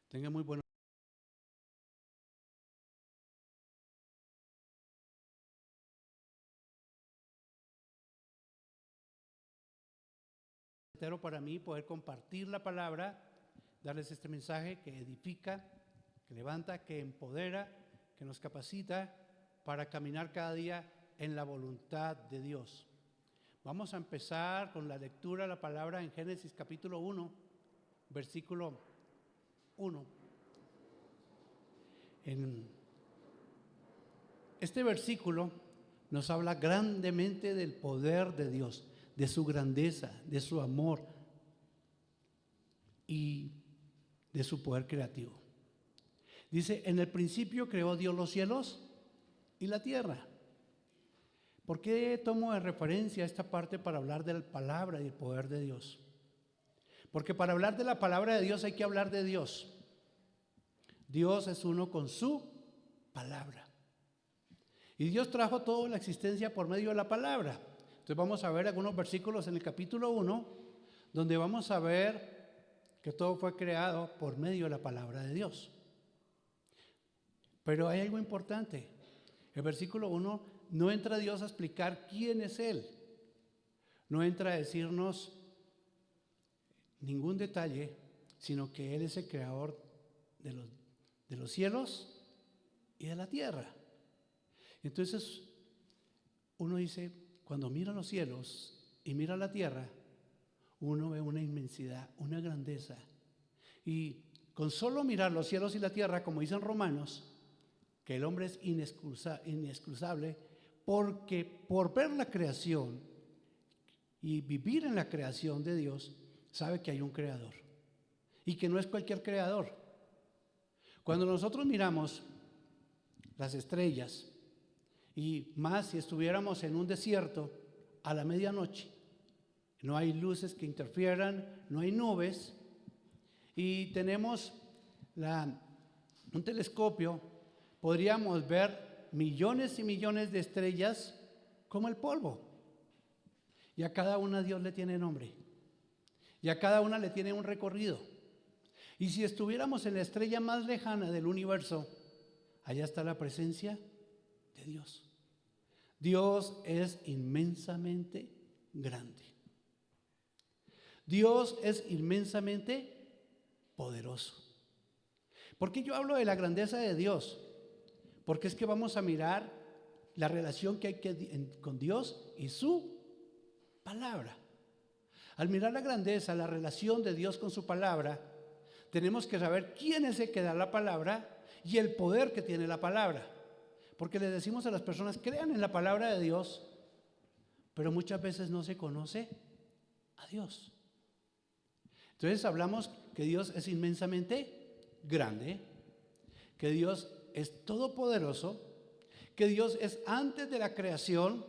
Tenga muy buenos. Para mí poder compartir la palabra, darles este mensaje que edifica, que levanta, que empodera, que nos capacita para caminar cada día en la voluntad de Dios. Vamos a empezar con la lectura de la palabra en Génesis capítulo 1, versículo 1. En este versículo nos habla grandemente del poder de Dios, de su grandeza, de su amor y de su poder creativo. Dice, en el principio creó Dios los cielos y la tierra. ¿Por qué tomo de referencia esta parte para hablar de la palabra y el poder de Dios? Porque para hablar de la palabra de Dios hay que hablar de Dios. Dios es uno con su palabra. Y Dios trajo toda la existencia por medio de la palabra. Entonces vamos a ver algunos versículos en el capítulo 1, donde vamos a ver que todo fue creado por medio de la palabra de Dios. Pero hay algo importante. El versículo 1 no entra Dios a explicar quién es Él. No entra a decirnos ningún detalle, sino que Él es el creador de los cielos y de la tierra. Entonces, uno dice, cuando mira los cielos y mira la tierra, uno ve una inmensidad, una grandeza. Y con solo mirar los cielos y la tierra, como dicen Romanos, que el hombre es inexcusable, porque por ver la creación y vivir en la creación de Dios, sabe que hay un creador y que no es cualquier creador. Cuando nosotros miramos las estrellas, y más si estuviéramos en un desierto a la medianoche, no hay luces que interfieran, no hay nubes, y tenemos un telescopio, podríamos ver millones y millones de estrellas como el polvo. Y a cada una Dios le tiene nombre. Y a cada una le tiene un recorrido. Y si estuviéramos en la estrella más lejana del universo, allá está la presencia de Dios. Dios es inmensamente grande. Dios es inmensamente poderoso. ¿Por qué yo hablo de la grandeza de Dios? Porque es que vamos a mirar la relación que hay con Dios y su palabra. Al mirar la grandeza, la relación de Dios con su palabra, tenemos que saber quién es el que da la palabra y el poder que tiene la palabra. Porque le decimos a las personas, crean en la palabra de Dios, pero muchas veces no se conoce a Dios. Entonces hablamos que Dios es inmensamente grande, que Dios es todopoderoso, que Dios es antes de la creación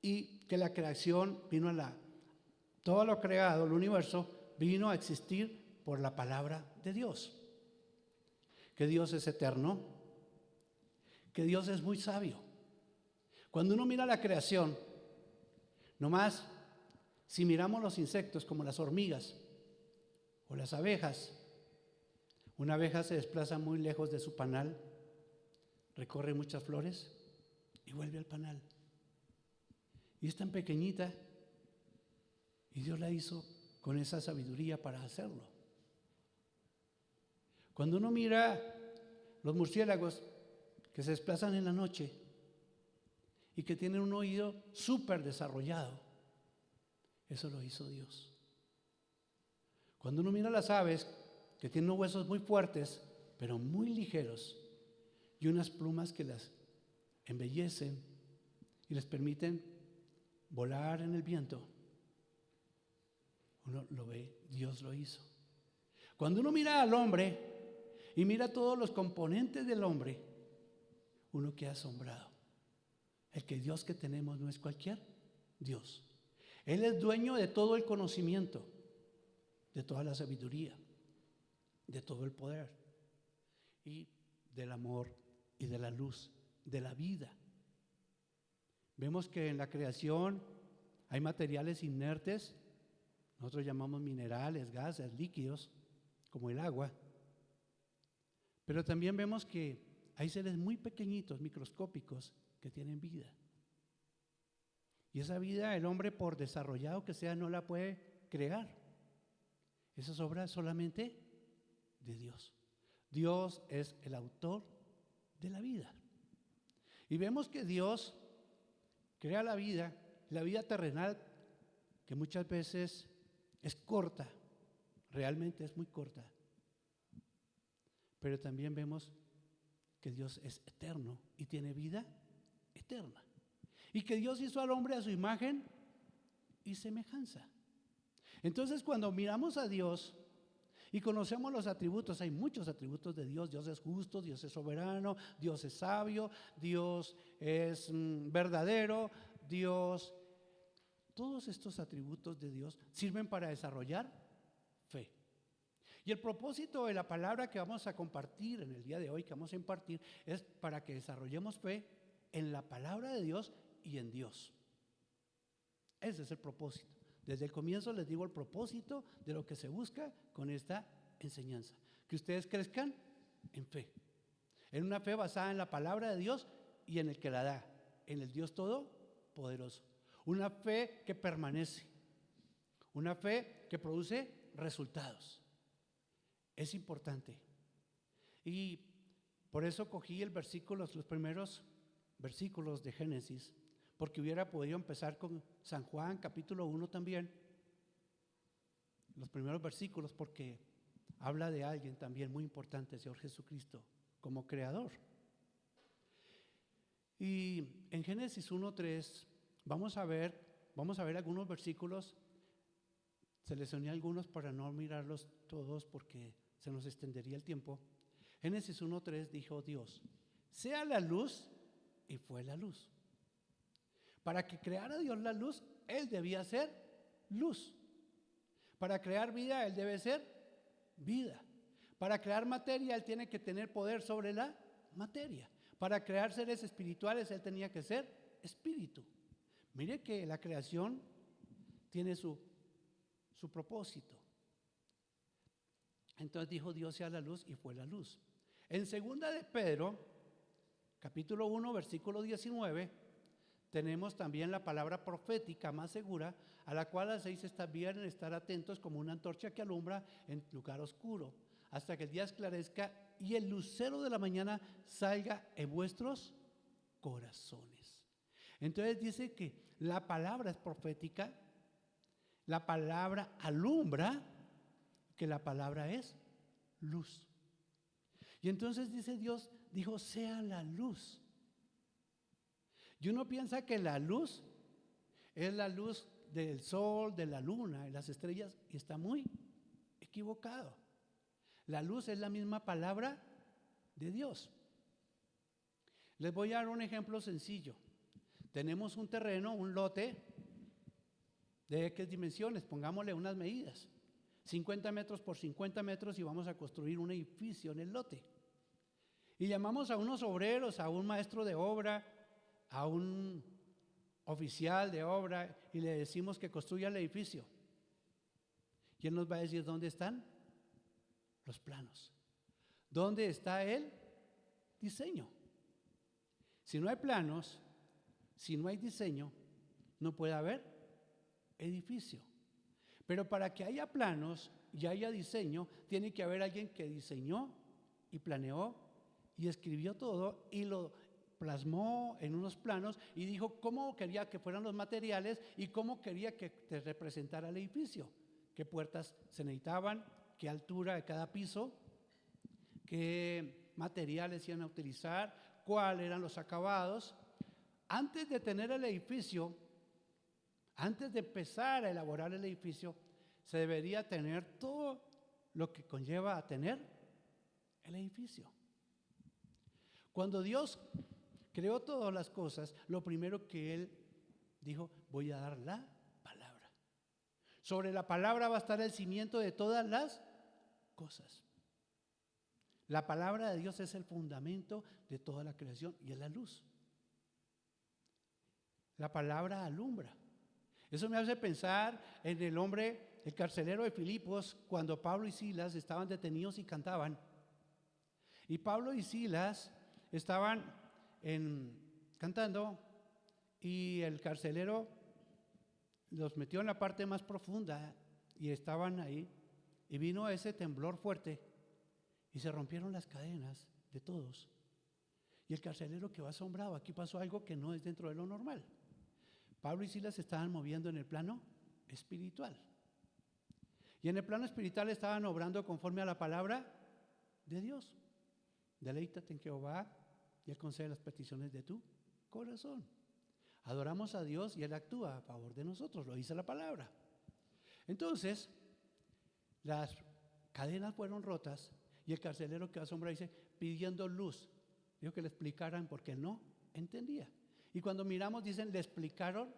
y que la creación vino todo lo creado, el universo, vino a existir por la palabra de Dios. Que Dios es eterno, que Dios es muy sabio. Cuando uno mira la creación, nomás si miramos los insectos como las hormigas o las abejas, una abeja se desplaza muy lejos de su panal, recorre muchas flores y vuelve al panal. Y es tan pequeñita y Dios la hizo con esa sabiduría para hacerlo. Cuando uno mira los murciélagos que se desplazan en la noche y que tienen un oído súper desarrollado, eso lo hizo Dios. Cuando uno mira las aves que tienen unos huesos muy fuertes, pero muy ligeros, y unas plumas que las embellecen y les permiten volar en el viento, uno lo ve, Dios lo hizo. Cuando uno mira al hombre y mira todos los componentes del hombre, uno queda asombrado. El que Dios que tenemos no es cualquier Dios. Él es dueño de todo el conocimiento, de toda la sabiduría, de todo el poder y del amor y de la luz, de la vida. Vemos que en la creación hay materiales inertes, nosotros llamamos minerales, gases, líquidos, como el agua, pero también vemos que hay seres muy pequeñitos, microscópicos, que tienen vida. Y esa vida el hombre, por desarrollado que sea, no la puede crear. Esa es obra solamente de Dios. Dios es el autor de la vida. Y vemos que Dios crea la vida terrenal, que muchas veces es corta, realmente es muy corta. Pero también vemos que Dios es eterno y tiene vida eterna. Y que Dios hizo al hombre a su imagen y semejanza. Entonces, cuando miramos a Dios y conocemos los atributos, hay muchos atributos de Dios. Dios es justo, Dios es soberano, Dios es sabio, Dios es verdadero, Dios. Todos estos atributos de Dios sirven para desarrollar fe. Y el propósito de la palabra que vamos a compartir en el día de hoy, que vamos a impartir, es para que desarrollemos fe en la palabra de Dios y en Dios. Ese es el propósito. Desde el comienzo les digo el propósito de lo que se busca con esta enseñanza. Que ustedes crezcan en fe. En una fe basada en la palabra de Dios y en el que la da, en el Dios Todopoderoso. Una fe que permanece. Una fe que produce resultados. Es importante. Y por eso cogí el versículo, los primeros versículos de Génesis, porque hubiera podido empezar con San Juan capítulo 1 también, los primeros versículos, porque habla de alguien también muy importante, el Señor Jesucristo, como creador. Y en Génesis 1:3 vamos a ver algunos versículos. Seleccioné algunos para no mirarlos todos porque se nos extendería el tiempo. Génesis 1:3 dijo Dios: sea la luz, y fue la luz. Para que creara Dios la luz, Él debía ser luz. Para crear vida, Él debe ser vida. Para crear materia, Él tiene que tener poder sobre la materia. Para crear seres espirituales, Él tenía que ser espíritu. Mire que la creación tiene su propósito. Entonces dijo Dios: sea la luz, y fue la luz. En segunda de Pedro, capítulo 1, versículo 19, tenemos también la palabra profética más segura, a la cual hacéis estar bien en estar atentos como una antorcha que alumbra en lugar oscuro, hasta que el día esclarezca y el lucero de la mañana salga en vuestros corazones. Entonces dice que la palabra es profética, la palabra alumbra, que la palabra es luz. Y entonces dice Dios, dijo: sea la luz. Y uno piensa que la luz es la luz del sol, de la luna y las estrellas, y está muy equivocado. La luz es la misma palabra de Dios. Les voy a dar un ejemplo sencillo. Tenemos un terreno, un lote de X dimensiones, pongámosle unas medidas, 50 metros por 50 metros, y vamos a construir un edificio en el lote. Y llamamos a unos obreros, a un maestro de obra, a un oficial de obra, y le decimos que construya el edificio. Y él nos va a decir: ¿dónde están los planos? ¿Dónde está el diseño? Si no hay planos, si no hay diseño, no puede haber edificio. Pero para que haya planos y haya diseño, tiene que haber alguien que diseñó y planeó y escribió todo y lo plasmó en unos planos y dijo cómo quería que fueran los materiales y cómo quería que te representara el edificio, qué puertas se necesitaban, qué altura de cada piso, qué materiales iban a utilizar, cuáles eran los acabados. Antes de tener el edificio, antes de empezar a elaborar el edificio, se debería tener todo lo que conlleva a tener el edificio. Cuando Dios creó todas las cosas, lo primero que Él dijo: voy a dar la palabra. Sobre la palabra va a estar el cimiento de todas las cosas. La palabra de Dios es el fundamento de toda la creación y es la luz. La palabra alumbra. Eso me hace pensar en el hombre el carcelero de Filipos, cuando Pablo y Silas estaban detenidos y cantaban. Y Pablo y Silas estaban cantando y el carcelero los metió en la parte más profunda y estaban ahí. Y vino ese temblor fuerte y se rompieron las cadenas de todos. Y el carcelero quedó asombrado. Aquí pasó algo que no es dentro de lo normal. Pablo y Silas se estaban moviendo en el plano espiritual. Y en el plano espiritual estaban obrando conforme a la palabra de Dios. Deleítate en Jehová y Él concede las peticiones de tu corazón. Adoramos a Dios y Él actúa a favor de nosotros, lo dice la palabra. Entonces, las cadenas fueron rotas y el carcelero quedó asombrado, dice, pidiendo luz. Dijo que le explicaran porque él no entendía. Y cuando miramos, dicen, le explicaron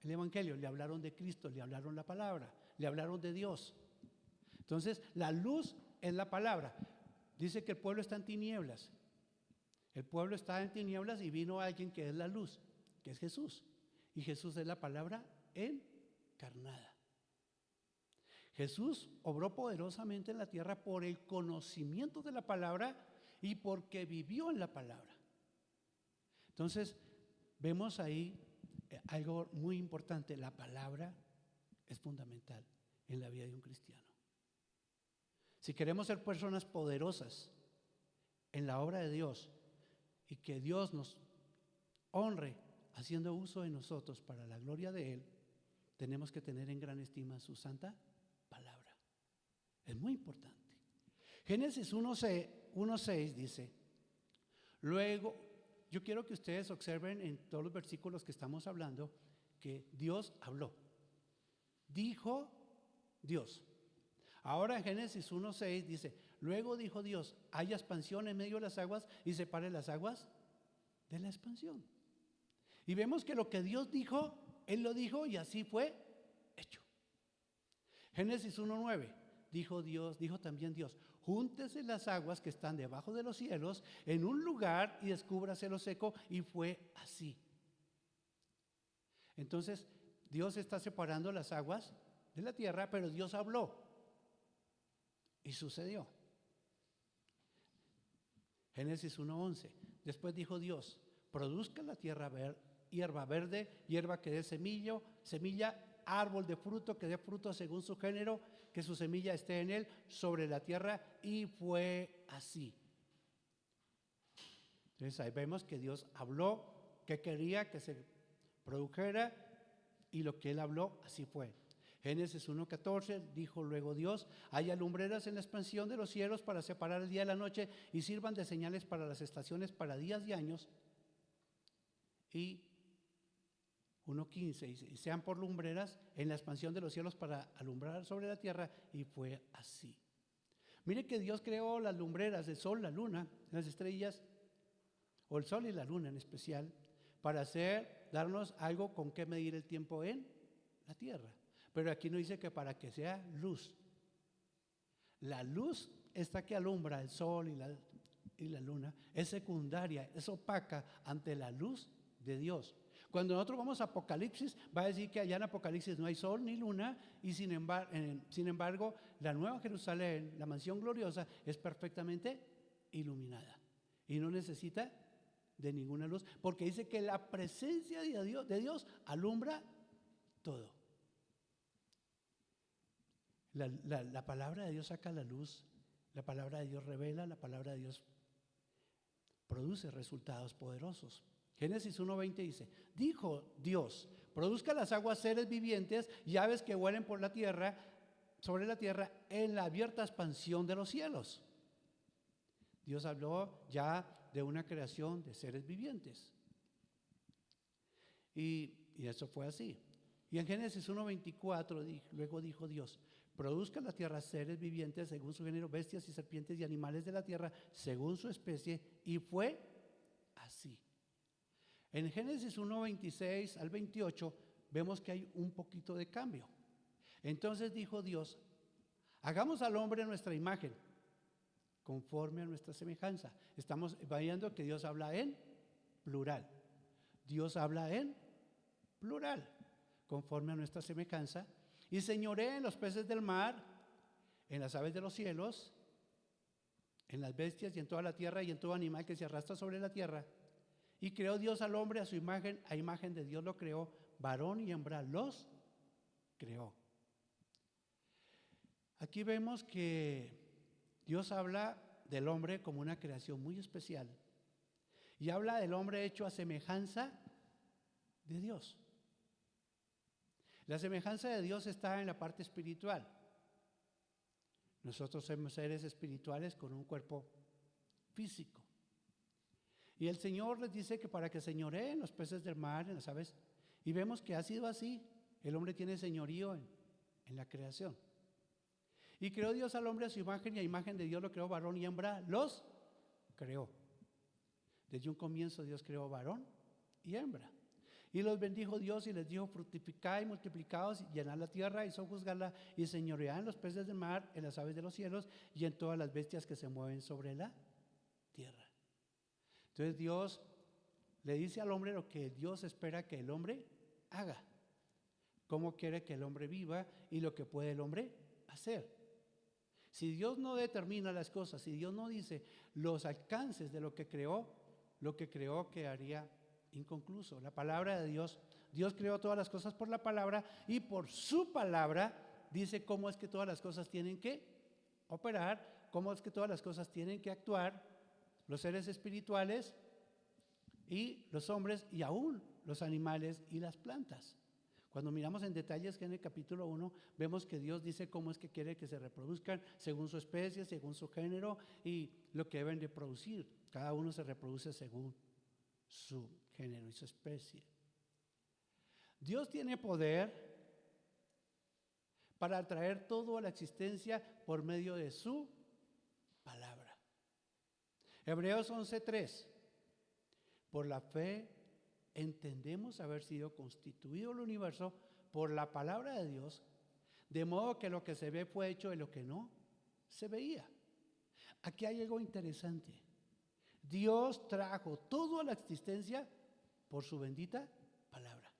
el evangelio, le hablaron de Cristo, le hablaron la palabra, le hablaron de Dios. Entonces, la luz es la palabra. Dice que el pueblo está en tinieblas. El pueblo está en tinieblas y vino alguien que es la luz, que es Jesús. Y Jesús es la palabra encarnada. Jesús obró poderosamente en la tierra por el conocimiento de la palabra y porque vivió en la palabra. Entonces, vemos ahí algo muy importante. La palabra es fundamental en la vida de un cristiano. Si queremos ser personas poderosas en la obra de Dios y que Dios nos honre haciendo uso de nosotros para la gloria de Él, tenemos que tener en gran estima su santa palabra. Es muy importante. Génesis 1:6 dice, luego, yo quiero que ustedes observen en todos los versículos que estamos hablando que Dios habló. Dijo Dios. Ahora en Génesis 1:6 dice, luego dijo Dios, haya expansión en medio de las aguas y separe las aguas de la expansión. Y vemos que lo que Dios dijo, Él lo dijo y así fue hecho. Génesis 1:9, dijo también Dios, júntese las aguas que están debajo de los cielos en un lugar y descúbrase lo seco, y fue así. Entonces, Dios está separando las aguas de la tierra, pero Dios habló y sucedió. Génesis 1:11, después dijo Dios, produzca la tierra hierba verde, hierba que dé semilla, árbol de fruto que dé fruto según su género, que su semilla esté en él sobre la tierra, y fue así. Entonces ahí vemos que Dios habló, que quería que se produjera, y lo que Él habló, así fue. Génesis 1:14, dijo luego Dios, haya lumbreras en la expansión de los cielos para separar el día de la noche y sirvan de señales para las estaciones, para días y años. Y 1:15, y sean por lumbreras en la expansión de los cielos para alumbrar sobre la tierra, y fue así. Mire que Dios creó las lumbreras, el sol, la luna, las estrellas, o el sol y la luna en especial, para darnos algo con que medir el tiempo en la tierra. Pero aquí no dice que para que sea luz. La luz esta que alumbra el sol y la luna es secundaria, es opaca ante la luz de Dios. Cuando nosotros vamos a Apocalipsis, va a decir que allá en Apocalipsis no hay sol ni luna, y sin embargo, la Nueva Jerusalén, la mansión gloriosa, es perfectamente iluminada y no necesita de ninguna luz, porque dice que la presencia de Dios alumbra todo. La palabra de Dios saca la luz, la palabra de Dios revela, la palabra de Dios produce resultados poderosos. Génesis 1:20 dice, dijo Dios, produzca las aguas seres vivientes y aves que vuelen por la tierra, sobre la tierra, en la abierta expansión de los cielos. Dios habló ya de una creación de seres vivientes. Y eso fue así. Y en Génesis 1:24 luego dijo Dios, produzca la tierra seres vivientes según su género, bestias y serpientes y animales de la tierra según su especie, y fue así. En Génesis 1:26 al 28 vemos que hay un poquito de cambio. Entonces dijo Dios, hagamos al hombre en nuestra imagen, conforme a nuestra semejanza. Estamos viendo que Dios habla en plural. Dios habla en plural, conforme a nuestra semejanza, y señoree en los peces del mar, en las aves de los cielos, en las bestias y en toda la tierra y en todo animal que se arrastra sobre la tierra. Y creó Dios al hombre a su imagen, a imagen de Dios lo creó, varón y hembra los creó. Aquí vemos que Dios habla del hombre como una creación muy especial y habla del hombre hecho a semejanza de Dios. La semejanza de Dios está en la parte espiritual. Nosotros somos seres espirituales con un cuerpo físico. Y el Señor les dice que para que señoreen en los peces del mar, en las aves, y vemos que ha sido así. El hombre tiene señorío en la creación. Y creó Dios al hombre a su imagen y a imagen de Dios lo creó, varón y hembra los creó. Desde un comienzo Dios creó varón y hembra. Y los bendijo Dios y les dijo: fructificad y multiplicaos, y llenad la tierra y sojuzgadla, y señoread en los peces del mar, en las aves de los cielos y en todas las bestias que se mueven sobre la tierra. Entonces Dios le dice al hombre lo que Dios espera que el hombre haga, cómo quiere que el hombre viva y lo que puede el hombre hacer. Si Dios no determina las cosas, si Dios no dice los alcances de lo que creó quedaría inconcluso. La palabra de Dios, Dios creó todas las cosas por la palabra y por su palabra dice cómo es que todas las cosas tienen que operar, cómo es que todas las cosas tienen que actuar, los seres espirituales y los hombres y aún los animales y las plantas. Cuando miramos en detalles que en el capítulo 1 vemos que Dios dice cómo es que quiere que se reproduzcan según su especie, según su género y lo que deben de producir. Cada uno se reproduce según su género y su especie. Dios tiene poder para traer todo a la existencia por medio de su palabra. Hebreos 11:3. Por la fe entendemos haber sido constituido el universo por la palabra de Dios, de modo que lo que se ve fue hecho de lo que no se veía. Aquí hay algo interesante. Dios trajo todo a la existencia por su bendita palabra.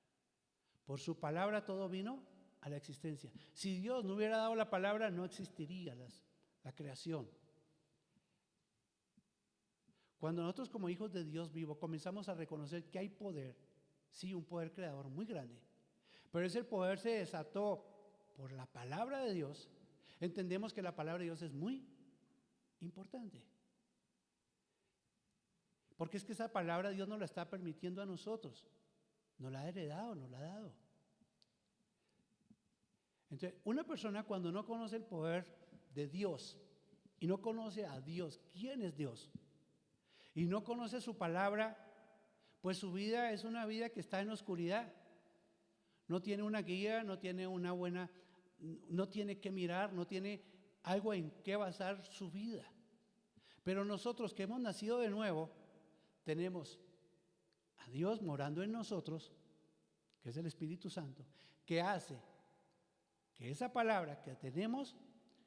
Por su palabra todo vino a la existencia. Si Dios no hubiera dado la palabra, no existiría la creación. Cuando nosotros como hijos de Dios vivo comenzamos a reconocer que hay poder, sí, un poder creador muy grande, pero ese poder se desató por la palabra de Dios, entendemos que la palabra de Dios es muy importante. Porque es que esa palabra Dios nos la está permitiendo a nosotros, nos la ha heredado, nos la ha dado. Entonces, una persona cuando no conoce el poder de Dios y no conoce a Dios, ¿quién es Dios? Y no conoce su palabra, pues su vida es una vida que está en oscuridad. No tiene una guía, no tiene una buena, no tiene que mirar, no tiene algo en qué basar su vida. Pero nosotros que hemos nacido de nuevo, tenemos a Dios morando en nosotros, que es el Espíritu Santo, que hace que esa palabra que tenemos,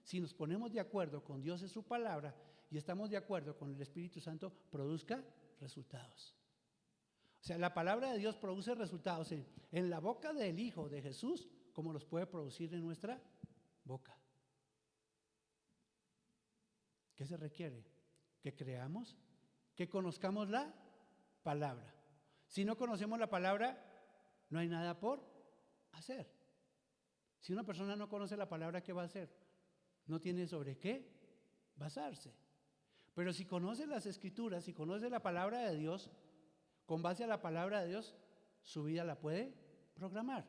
si nos ponemos de acuerdo con Dios en su palabra y estamos de acuerdo con el Espíritu Santo, produzca resultados. O sea, la palabra de Dios produce resultados en la boca del Hijo de Jesús, como los puede producir en nuestra boca. ¿Qué se requiere? Que creamos, que conozcamos la palabra. Si no conocemos la palabra, no hay nada por hacer. Si una persona no conoce la palabra, ¿qué va a hacer? No tiene sobre qué basarse. Pero si conoce las Escrituras, si conoce la palabra de Dios, con base a la palabra de Dios, su vida la puede programar.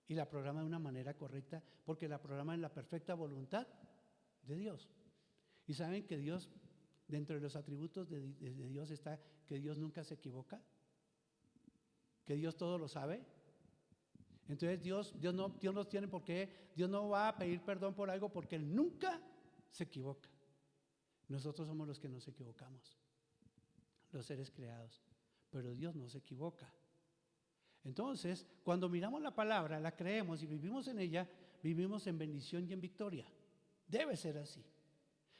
Y la programa de una manera correcta, porque la programa en la perfecta voluntad de Dios. Y saben que Dios, dentro de los atributos de Dios está que Dios nunca se equivoca, que Dios todo lo sabe. Entonces Dios no tiene por qué, Dios no va a pedir perdón por algo porque Él nunca se equivoca. Nosotros somos los que nos equivocamos, los seres creados, pero Dios no se equivoca. Entonces, cuando miramos la palabra, la creemos y vivimos en ella, vivimos en bendición y en victoria. Debe ser así.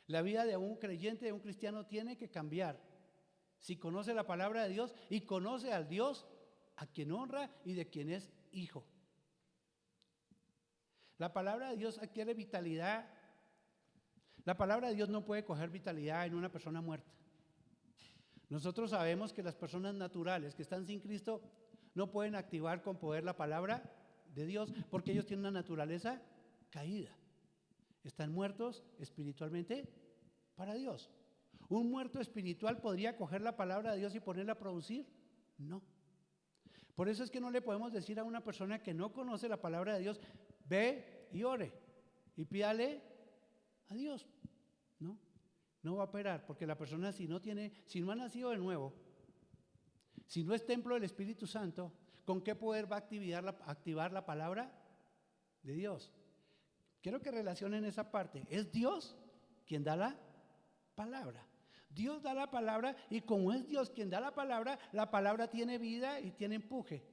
La vida de un creyente, de un cristiano, tiene que cambiar si conoce la palabra de Dios y conoce al Dios a quien honra y de quien es hijo. La palabra de Dios adquiere vitalidad. La palabra de Dios no puede coger vitalidad en una persona muerta. Nosotros sabemos que las personas naturales que están sin Cristo no pueden activar con poder la palabra de Dios porque ellos tienen una naturaleza caída. Están muertos espiritualmente para Dios. ¿Un muerto espiritual podría coger la palabra de Dios y ponerla a producir? No. Por eso es que no le podemos decir a una persona que no conoce la palabra de Dios, ve y ore y pídale a Dios. No va a operar, porque la persona si no ha nacido de nuevo, si no es templo del Espíritu Santo, ¿con qué poder va a activar la palabra de Dios? Quiero que relacionen esa parte. Es Dios quien da la palabra. Dios da la palabra y como es Dios quien da la palabra tiene vida y tiene empuje,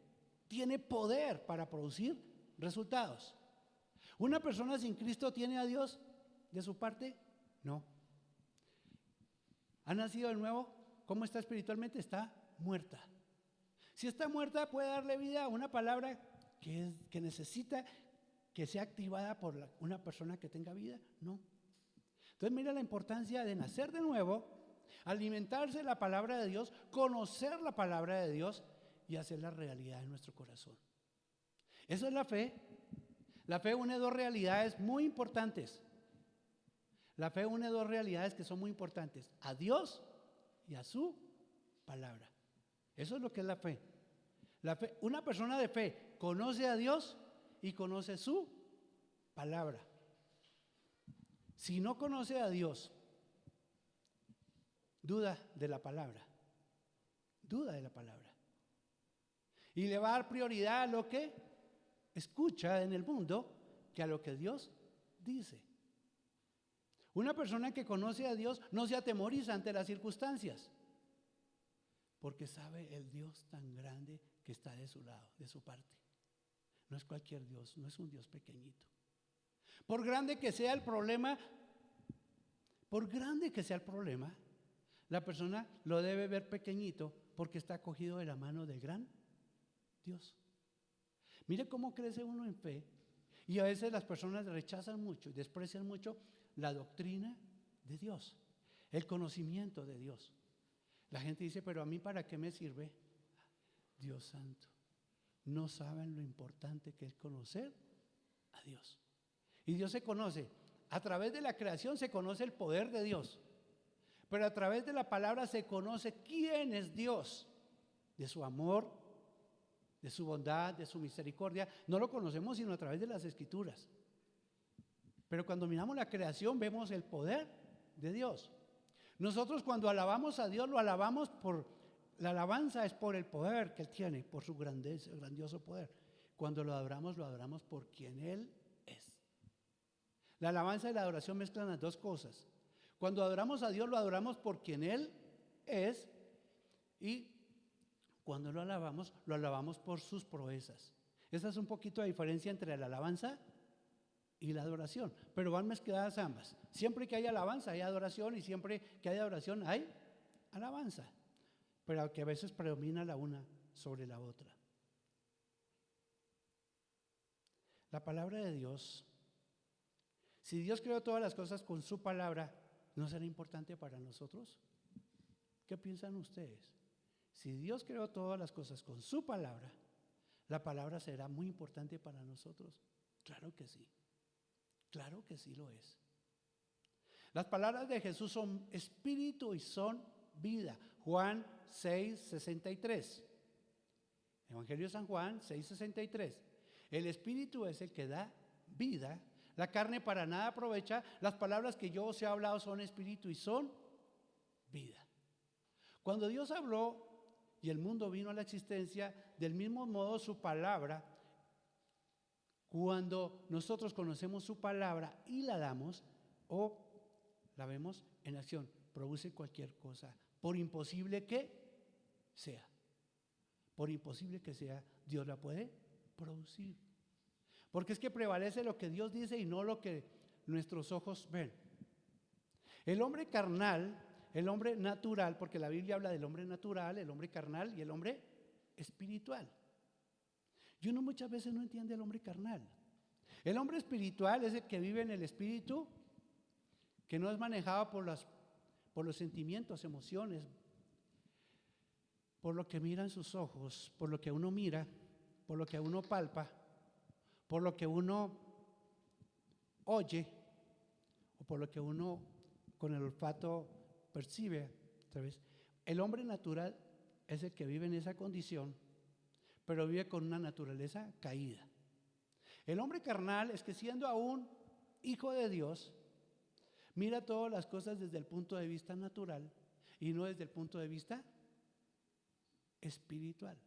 tiene poder para producir resultados. ¿Una persona sin Cristo tiene a Dios de su parte? No. ¿Ha nacido de nuevo? ¿Cómo está espiritualmente? Está muerta. Si está muerta, ¿puede darle vida a una palabra que necesita que sea activada por una persona que tenga vida? No. Entonces mira la importancia de nacer de nuevo, alimentarse de la palabra de Dios, conocer la palabra de Dios y hacerla realidad en nuestro corazón. Eso es la fe. La fe une dos realidades muy importantes. La fe une dos realidades que son muy importantes: a Dios y a su palabra. Eso es lo que es la fe. Una persona de fe conoce a Dios y conoce su palabra. Si no conoce a Dios, duda de la palabra. Y le va a dar prioridad a lo que escucha en el mundo que a lo que Dios dice. Una persona que conoce a Dios no se atemoriza ante las circunstancias, porque sabe el Dios tan grande que está de su lado, de su parte. No es cualquier Dios, no es un Dios pequeñito. Por grande que sea el problema, la persona lo debe ver pequeñito porque está cogido de la mano del gran Dios. Mire cómo crece uno en fe. Y a veces las personas rechazan mucho y desprecian mucho la doctrina de Dios, el conocimiento de Dios. La gente dice, pero a mí ¿para qué me sirve? Dios santo, no saben lo importante que es conocer a Dios. Y Dios se conoce, a través de la creación se conoce el poder de Dios, pero a través de la palabra se conoce quién es Dios, de su amor, de su bondad, de su misericordia. No lo conocemos sino a través de las Escrituras. Pero cuando miramos la creación vemos el poder de Dios. Nosotros cuando alabamos a Dios lo alabamos la alabanza es por el poder que Él tiene, por su grandeza, grandioso poder. Cuando lo adoramos por quien Él es. La alabanza y la adoración mezclan las dos cosas. Cuando adoramos a Dios lo adoramos por quien Él es, y cuando lo alabamos por sus proezas. Esa es un poquito la diferencia entre la alabanza y la adoración, pero van mezcladas ambas. Siempre que hay alabanza hay adoración y siempre que hay adoración hay alabanza, pero que a veces predomina la una sobre la otra. La palabra de Dios, si Dios creó todas las cosas con su palabra, ¿no será importante para nosotros? ¿Qué piensan ustedes? Si Dios creó todas las cosas con su palabra, ¿la palabra será muy importante para nosotros? Claro que sí. Claro que sí lo es. Las palabras de Jesús son espíritu y son vida. Juan 6:63. Evangelio de San Juan 6:63. El espíritu es el que da vida. La carne para nada aprovecha. Las palabras que yo os he hablado son espíritu y son vida. Cuando Dios habló y el mundo vino a la existencia, del mismo modo su palabra, cuando nosotros conocemos su palabra y la damos o la vemos en acción, produce cualquier cosa, por imposible que sea. Por imposible que sea, Dios la puede producir. Porque es que prevalece lo que Dios dice y no lo que nuestros ojos ven. El hombre carnal, el hombre natural, porque la Biblia habla del hombre natural, el hombre carnal y el hombre espiritual. Y uno muchas veces no entiende al hombre carnal. El hombre espiritual es el que vive en el espíritu, que no es manejado por los sentimientos, emociones, por lo que miran sus ojos, por lo que uno mira, por lo que uno palpa, por lo que uno oye o por lo que uno con el olfato percibe. ¿Sabes? El hombre natural es el que vive en esa condición, pero vive con una naturaleza caída. El hombre carnal es que, siendo aún hijo de Dios, mira todas las cosas desde el punto de vista natural y no desde el punto de vista espiritual.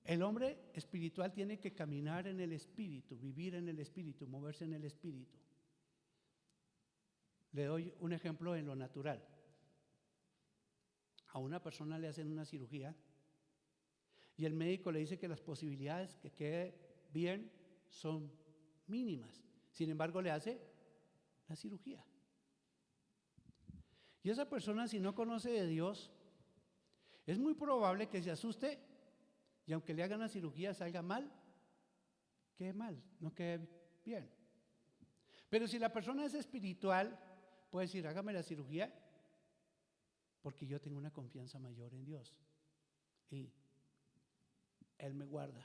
El hombre espiritual tiene que caminar en el espíritu, vivir en el espíritu, moverse en el espíritu. Le doy un ejemplo en lo natural. A una persona le hacen una cirugía y el médico le dice que las posibilidades que quede bien son mínimas. Sin embargo, le hace la cirugía. Y esa persona, si no conoce de Dios, es muy probable que se asuste y aunque le hagan la cirugía salga mal, quede mal, no quede bien. Pero si la persona es espiritual, puede decir, hágame la cirugía porque yo tengo una confianza mayor en Dios y Él me guarda.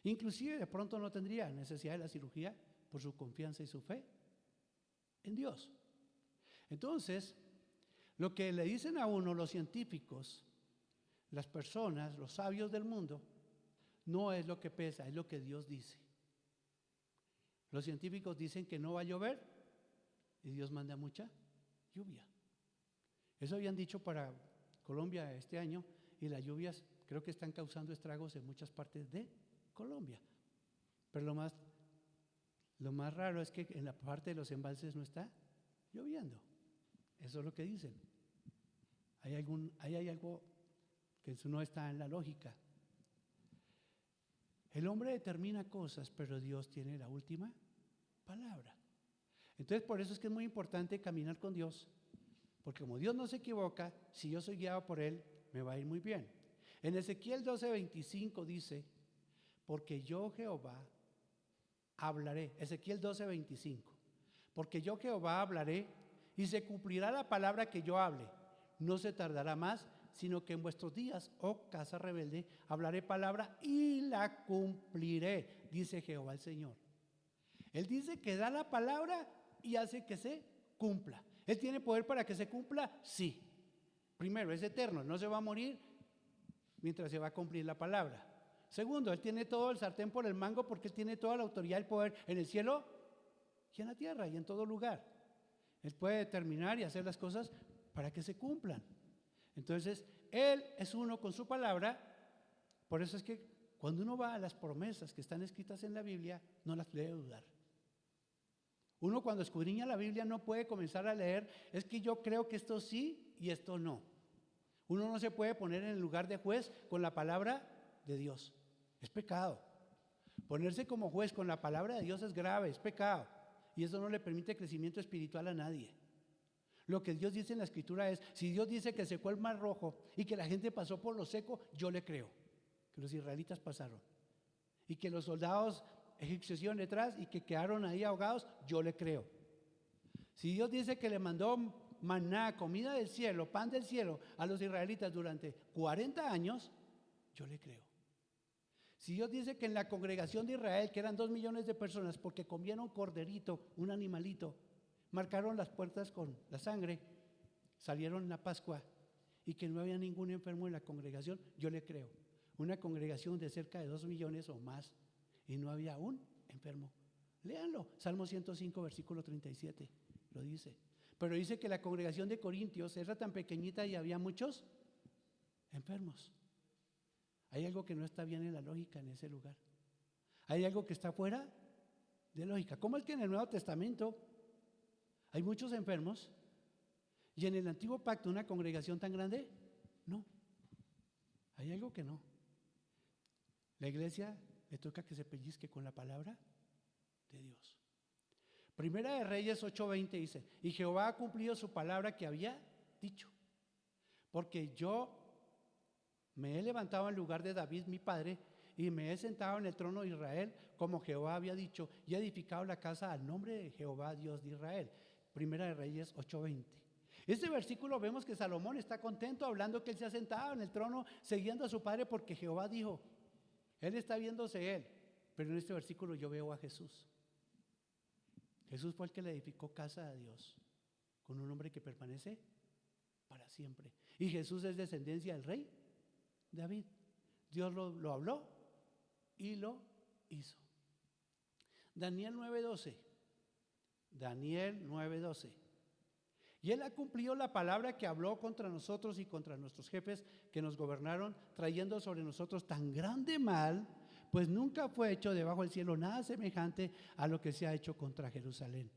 Inclusive de pronto no tendría necesidad de la cirugía por su confianza y su fe en Dios. Entonces, lo que le dicen a uno los científicos, las personas, los sabios del mundo, no es lo que pesa, es lo que Dios dice. Los científicos dicen que no va a llover y Dios manda mucha lluvia. Eso habían dicho para Colombia este año y las lluvias creo que están causando estragos en muchas partes de Colombia. Pero lo más raro es que en la parte de los embalses no está lloviendo. Eso es lo que dicen. Hay algo que no está en la lógica. El hombre determina cosas, pero Dios tiene la última palabra. Entonces, por eso es que es muy importante caminar con Dios, porque como Dios no se equivoca, si yo soy guiado por Él, me va a ir muy bien. En Ezequiel 12:25 dice, porque yo Jehová hablaré. Ezequiel 12:25. Porque yo Jehová hablaré y se cumplirá la palabra que yo hable. No se tardará más, sino que en vuestros días, oh casa rebelde, hablaré palabra y la cumpliré, dice Jehová el Señor. Él dice que da la palabra y hace que se cumpla. ¿Él tiene poder para que se cumpla? Sí. Primero, es eterno, no se va a morir mientras se va a cumplir la palabra. Segundo, Él tiene todo el sartén por el mango porque Él tiene toda la autoridad y el poder en el cielo y en la tierra y en todo lugar. Él puede determinar y hacer las cosas para que se cumplan. Entonces, Él es uno con su palabra. Por eso es que cuando uno va a las promesas que están escritas en la Biblia, no las debe dudar. Uno cuando escudriña la Biblia no puede comenzar a leer, es que yo creo que esto sí y esto no. Uno no se puede poner en el lugar de juez con la palabra de Dios. Es pecado. Ponerse como juez con la palabra de Dios es grave, es pecado. Y eso no le permite crecimiento espiritual a nadie. Lo que Dios dice en la Escritura es, si Dios dice que secó el mar rojo y que la gente pasó por lo seco, yo le creo, que los israelitas pasaron. Y que los soldados egipcios iban detrás y que quedaron ahí ahogados, yo le creo. Si Dios dice que le mandó maná, comida del cielo, pan del cielo a los israelitas durante 40 años, yo le creo. Si Dios dice que en la congregación de Israel, que eran 2 millones de personas, porque comieron corderito, un animalito, marcaron las puertas con la sangre, salieron en la Pascua y que no había ningún enfermo en la congregación, yo le creo. Una congregación de cerca de 2 millones o más y no había un enfermo. Léanlo, Salmo 105, versículo 37, lo dice. Pero dice que la congregación de Corintios era tan pequeñita y había muchos enfermos. Hay algo que no está bien en la lógica en ese lugar. Hay algo que está fuera de lógica. ¿Cómo es que en el Nuevo Testamento hay muchos enfermos y en el Antiguo Pacto una congregación tan grande? No. Hay algo que no. La iglesia le toca que se pellizque con la palabra de Dios. Primera de Reyes 8:20 dice, y Jehová ha cumplido su palabra que había dicho, porque yo me he levantado en lugar de David mi padre y me he sentado en el trono de Israel, como Jehová había dicho, y he edificado la casa al nombre de Jehová, Dios de Israel. Primera de Reyes 8:20. Este versículo vemos que Salomón está contento hablando que él se ha sentado en el trono siguiendo a su padre porque Jehová dijo, él está viéndose él, pero en este versículo yo veo a Jesús. Jesús fue el que le edificó casa a Dios con un hombre que permanece para siempre. Y Jesús es descendencia del rey David. Dios lo habló y lo hizo. Daniel 9:12. Daniel 9:12. Y él ha cumplido la palabra que habló contra nosotros y contra nuestros jefes que nos gobernaron, trayendo sobre nosotros tan grande mal, pues nunca fue hecho debajo del cielo nada semejante a lo que se ha hecho contra Jerusalén.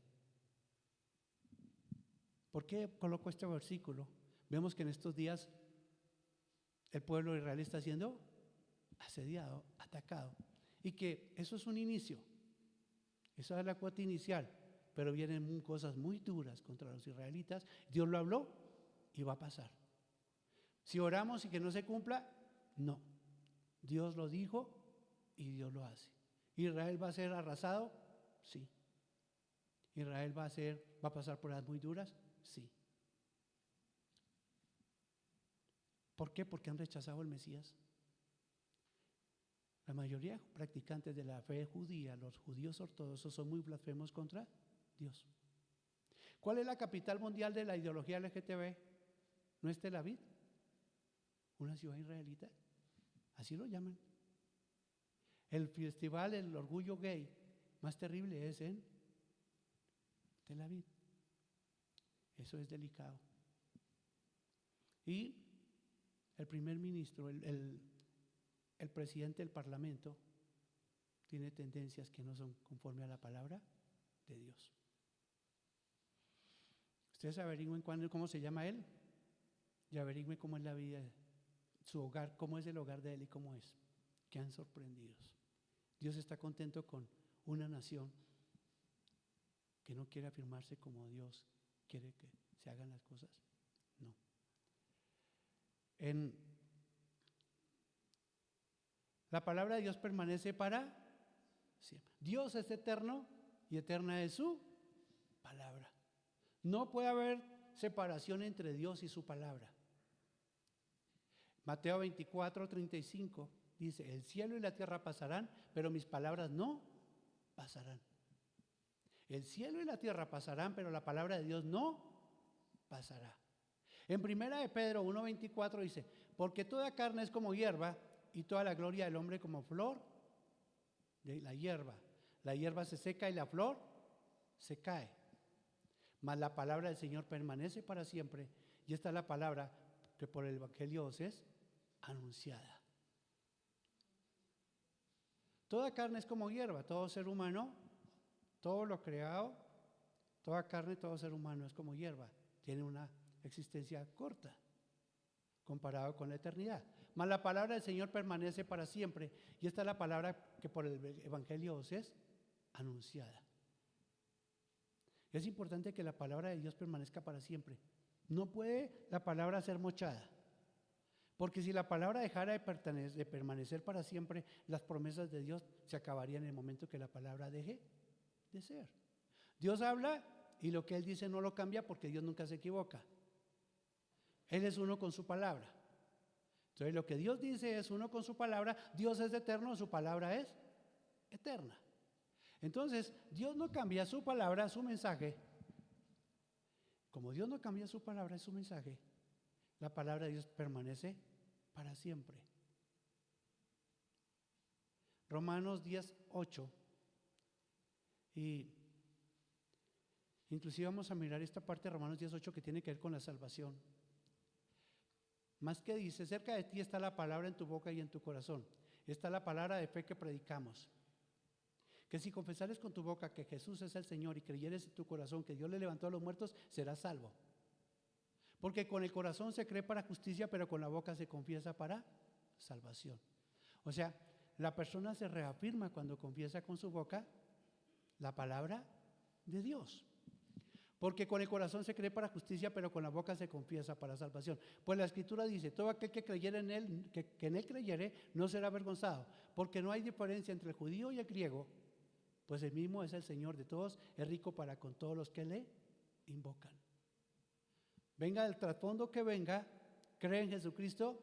¿Por qué coloco este versículo? Vemos que en estos días el pueblo de Israel está siendo asediado, atacado, y que eso es un inicio, esa es la cuota inicial, pero vienen cosas muy duras contra los israelitas. Dios lo habló y va a pasar. Si oramos y que no se cumpla, no, Dios lo dijo y Dios lo hace. ¿Israel va a ser arrasado? Sí. ¿Israel va a pasar por las muy duras? Sí. ¿Por qué? Porque han rechazado al Mesías. La mayoría practicantes de la fe judía, los judíos ortodoxos, son muy blasfemos contra Dios. ¿Cuál es la capital mundial de la ideología LGTB? ¿No es Tel Aviv? Una ciudad israelita. Así lo llaman. El festival del orgullo gay más terrible es en Tel Aviv. Eso es delicado. Y el primer ministro, el presidente del parlamento, tiene tendencias que no son conforme a la palabra de Dios. Ustedes averigüen cómo se llama él y averigüen cómo es la vida, su hogar, cómo es el hogar de él y cómo es. Quedan sorprendidos. Dios está contento con una nación que no quiere afirmarse como Dios quiere que se hagan las cosas. No. La palabra de Dios permanece para siempre. Dios es eterno y eterna es su palabra. No puede haber separación entre Dios y su palabra. Mateo 24:35 dice, el cielo y la tierra pasarán, pero mis palabras no pasarán. El cielo y la tierra pasarán, pero la palabra de Dios no pasará. En primera de Pedro 1:24 dice, porque toda carne es como hierba y toda la gloria del hombre como flor de la hierba. La hierba se seca y la flor se cae. Mas la palabra del Señor permanece para siempre. Y esta es la palabra que por el Evangelio os es anunciada. Toda carne es como hierba, todo ser humano, todo lo creado, toda carne, todo ser humano es como hierba. Tiene una existencia corta comparado con la eternidad. Mas la palabra del Señor permanece para siempre. Y esta es la palabra que por el Evangelio os es anunciada. Es importante que la palabra de Dios permanezca para siempre. No puede la palabra ser mochada. Porque si la palabra dejara de permanecer para siempre, las promesas de Dios se acabarían en el momento que la palabra deje de ser. Dios habla y lo que Él dice no lo cambia porque Dios nunca se equivoca. Él es uno con su palabra. Entonces lo que Dios dice es uno con su palabra. Dios es eterno, su palabra es eterna. Entonces Dios no cambia su palabra, su mensaje. Como Dios no cambia su palabra, su mensaje, la palabra de Dios permanece para siempre. Romanos 10:8. Y inclusive vamos a mirar esta parte de Romanos 10:8 que tiene que ver con la salvación. Más que dice, cerca de ti está la palabra en tu boca y en tu corazón. Esta es la palabra de fe que predicamos. Que si confesares con tu boca que Jesús es el Señor y creyeres en tu corazón que Dios le levantó a los muertos, serás salvo. Porque con el corazón se cree para justicia, pero con la boca se confiesa para salvación. O sea, la persona se reafirma cuando confiesa con su boca la palabra de Dios. Porque con el corazón se cree para justicia, pero con la boca se confiesa para salvación. Pues la Escritura dice, todo aquel que creyere en él, que en él creyere, no será avergonzado. Porque no hay diferencia entre el judío y el griego, pues el mismo es el Señor de todos, es rico para con todos los que le invocan. Venga del trasfondo que venga, cree en Jesucristo,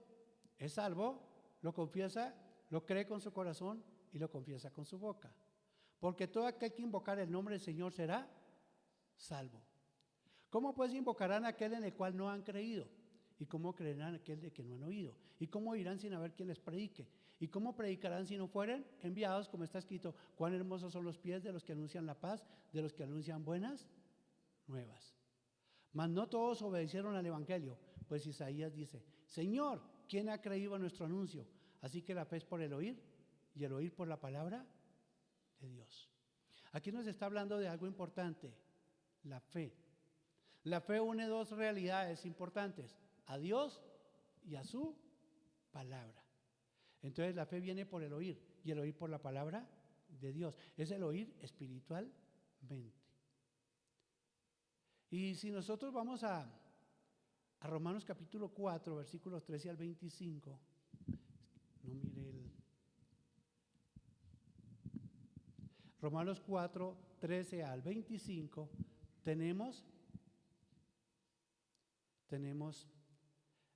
es salvo, lo confiesa, lo cree con su corazón y lo confiesa con su boca. Porque todo aquel que invocar el nombre del Señor será salvo. ¿Cómo pues invocarán a aquel en el cual no han creído? ¿Y cómo creerán aquel de que no han oído? ¿Y cómo oirán sin haber quien les predique? ¿Y cómo predicarán si no fueren enviados? Como está escrito, cuán hermosos son los pies de los que anuncian la paz, de los que anuncian buenas nuevas. Mas no todos obedecieron al evangelio, pues Isaías dice, Señor, ¿quién ha creído a nuestro anuncio? Así que la fe es por el oír y el oír por la palabra de Dios. Aquí nos está hablando de algo importante, la fe. La fe une dos realidades importantes, a Dios y a su palabra. Entonces la fe viene por el oír y el oír por la palabra de Dios. Es el oír espiritualmente. Y si nosotros vamos a Romanos capítulo 4, versículos 13 al 25, no mire el... Romanos 4, 13 al 25, tenemos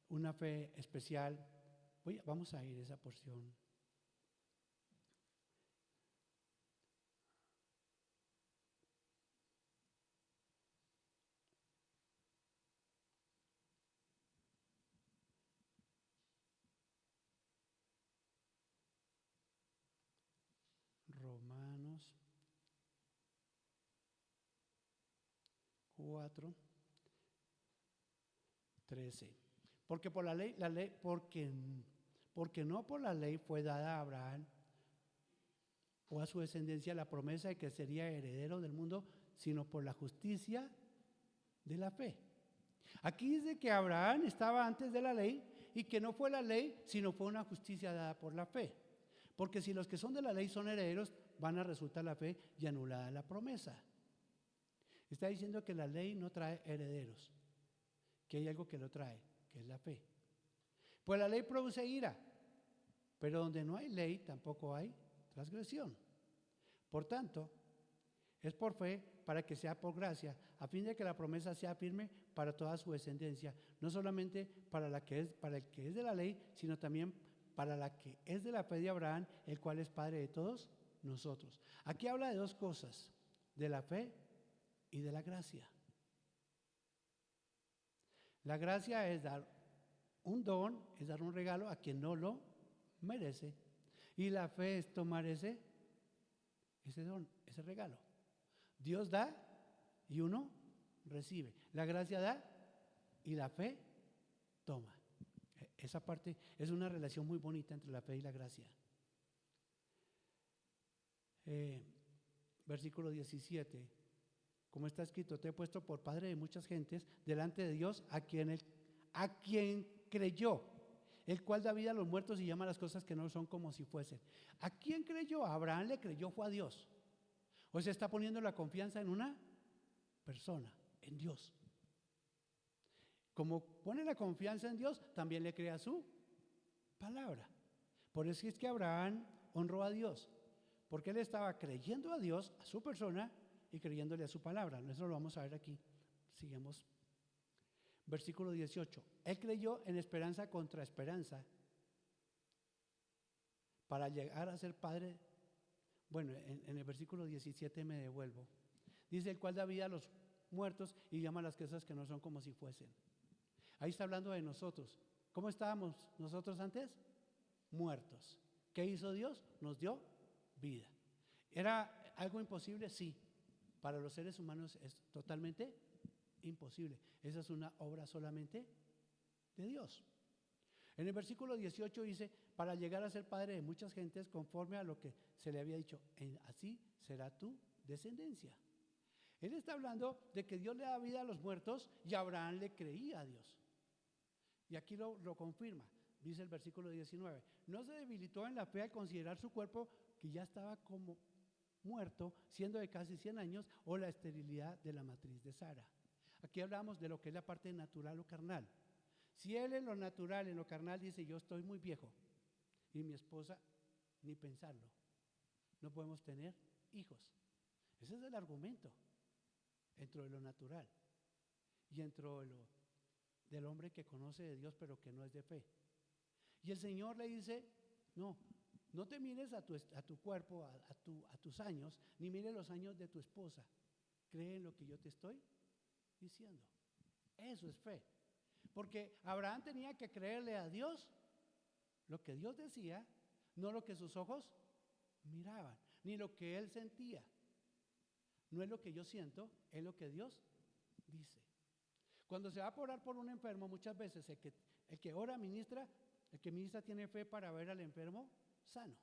una fe especial. Vamos a ir a esa porción. Romanos 4, 13. Porque por la ley, porque no por la ley fue dada a Abraham o a su descendencia la promesa de que sería heredero del mundo, sino por la justicia de la fe. Aquí dice que Abraham estaba antes de la ley y que no fue la ley, sino fue una justicia dada por la fe. Porque si los que son de la ley son herederos, van a resultar la fe y anulada la promesa. Está diciendo que la ley no trae herederos, que hay algo que lo trae, que es la fe. Pues la ley produce ira, pero donde no hay ley tampoco hay transgresión. Por tanto, es por fe para que sea por gracia, a fin de que la promesa sea firme para toda su descendencia, no solamente para el que es de la ley, sino también para la que es de la fe de Abraham, el cual es padre de todos nosotros. Aquí habla de dos cosas, de la fe y de la gracia. La gracia es dar un don, es dar un regalo a quien no lo merece. Y la fe es tomar ese don, ese regalo. Dios da y uno recibe. La gracia da y la fe toma. Esa parte es una relación muy bonita entre la fe y la gracia. Versículo 17. Como está escrito, te he puesto por padre de muchas gentes delante de Dios a quien creyó, el cual da vida a los muertos y llama a las cosas que no son como si fuesen. ¿A quién creyó? A Abraham le creyó, fue a Dios. O sea, está poniendo la confianza en una persona, en Dios. Como pone la confianza en Dios, también le cree a su palabra. Por eso es que Abraham honró a Dios, porque él estaba creyendo a Dios, a su persona, y creyéndole a su palabra. Eso lo vamos a ver aquí. Sigamos. Versículo 18. Él creyó en esperanza contra esperanza para llegar a ser padre. Bueno, en el versículo 17 me devuelvo. Dice, el cual da vida a los muertos y llama a las cosas que no son como si fuesen. Ahí está hablando de nosotros. ¿Cómo estábamos nosotros antes? Muertos. ¿Qué hizo Dios? Nos dio vida. ¿Era algo imposible? Sí. Para los seres humanos es totalmente imposible. Esa es una obra solamente de Dios. En el versículo 18 dice, para llegar a ser padre de muchas gentes conforme a lo que se le había dicho, así será tu descendencia. Él está hablando de que Dios le da vida a los muertos y Abraham le creía a Dios. Y aquí lo confirma, dice el versículo 19. No se debilitó en la fe al considerar su cuerpo que ya estaba como muerto, siendo de casi 100 años, o la esterilidad de la matriz de Sara. Aquí hablamos de lo que es la parte natural o carnal. Si él en lo natural, en lo carnal dice, yo estoy muy viejo, y mi esposa, ni pensarlo, no podemos tener hijos. Ese es el argumento, dentro de lo natural, y dentro de lo del hombre que conoce de Dios, pero que no es de fe. Y el Señor le dice, no te mires a tu cuerpo, a tus años, ni mires los años de tu esposa. Cree en lo que yo te estoy diciendo. Eso es fe. Porque Abraham tenía que creerle a Dios lo que Dios decía, no lo que sus ojos miraban, ni lo que él sentía. No es lo que yo siento, es lo que Dios dice. Cuando se va a orar por un enfermo, muchas veces el que ora ministra, el que ministra tiene fe para ver al enfermo sano.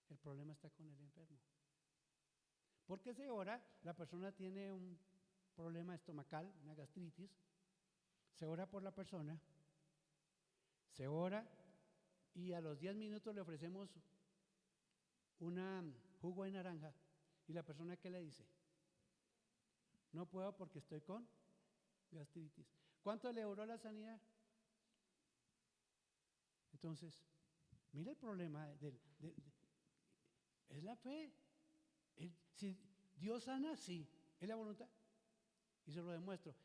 El problema está con el enfermo. Porque se ora, la persona tiene un problema estomacal, una gastritis, se ora por la persona, se ora y a los 10 minutos le ofrecemos un jugo de naranja y la persona, ¿qué le dice? No puedo porque estoy con gastritis. ¿Cuánto le duró la sanidad? Entonces, mira el problema es la fe. Si Dios sana, sí, es la voluntad. Y se lo demuestro.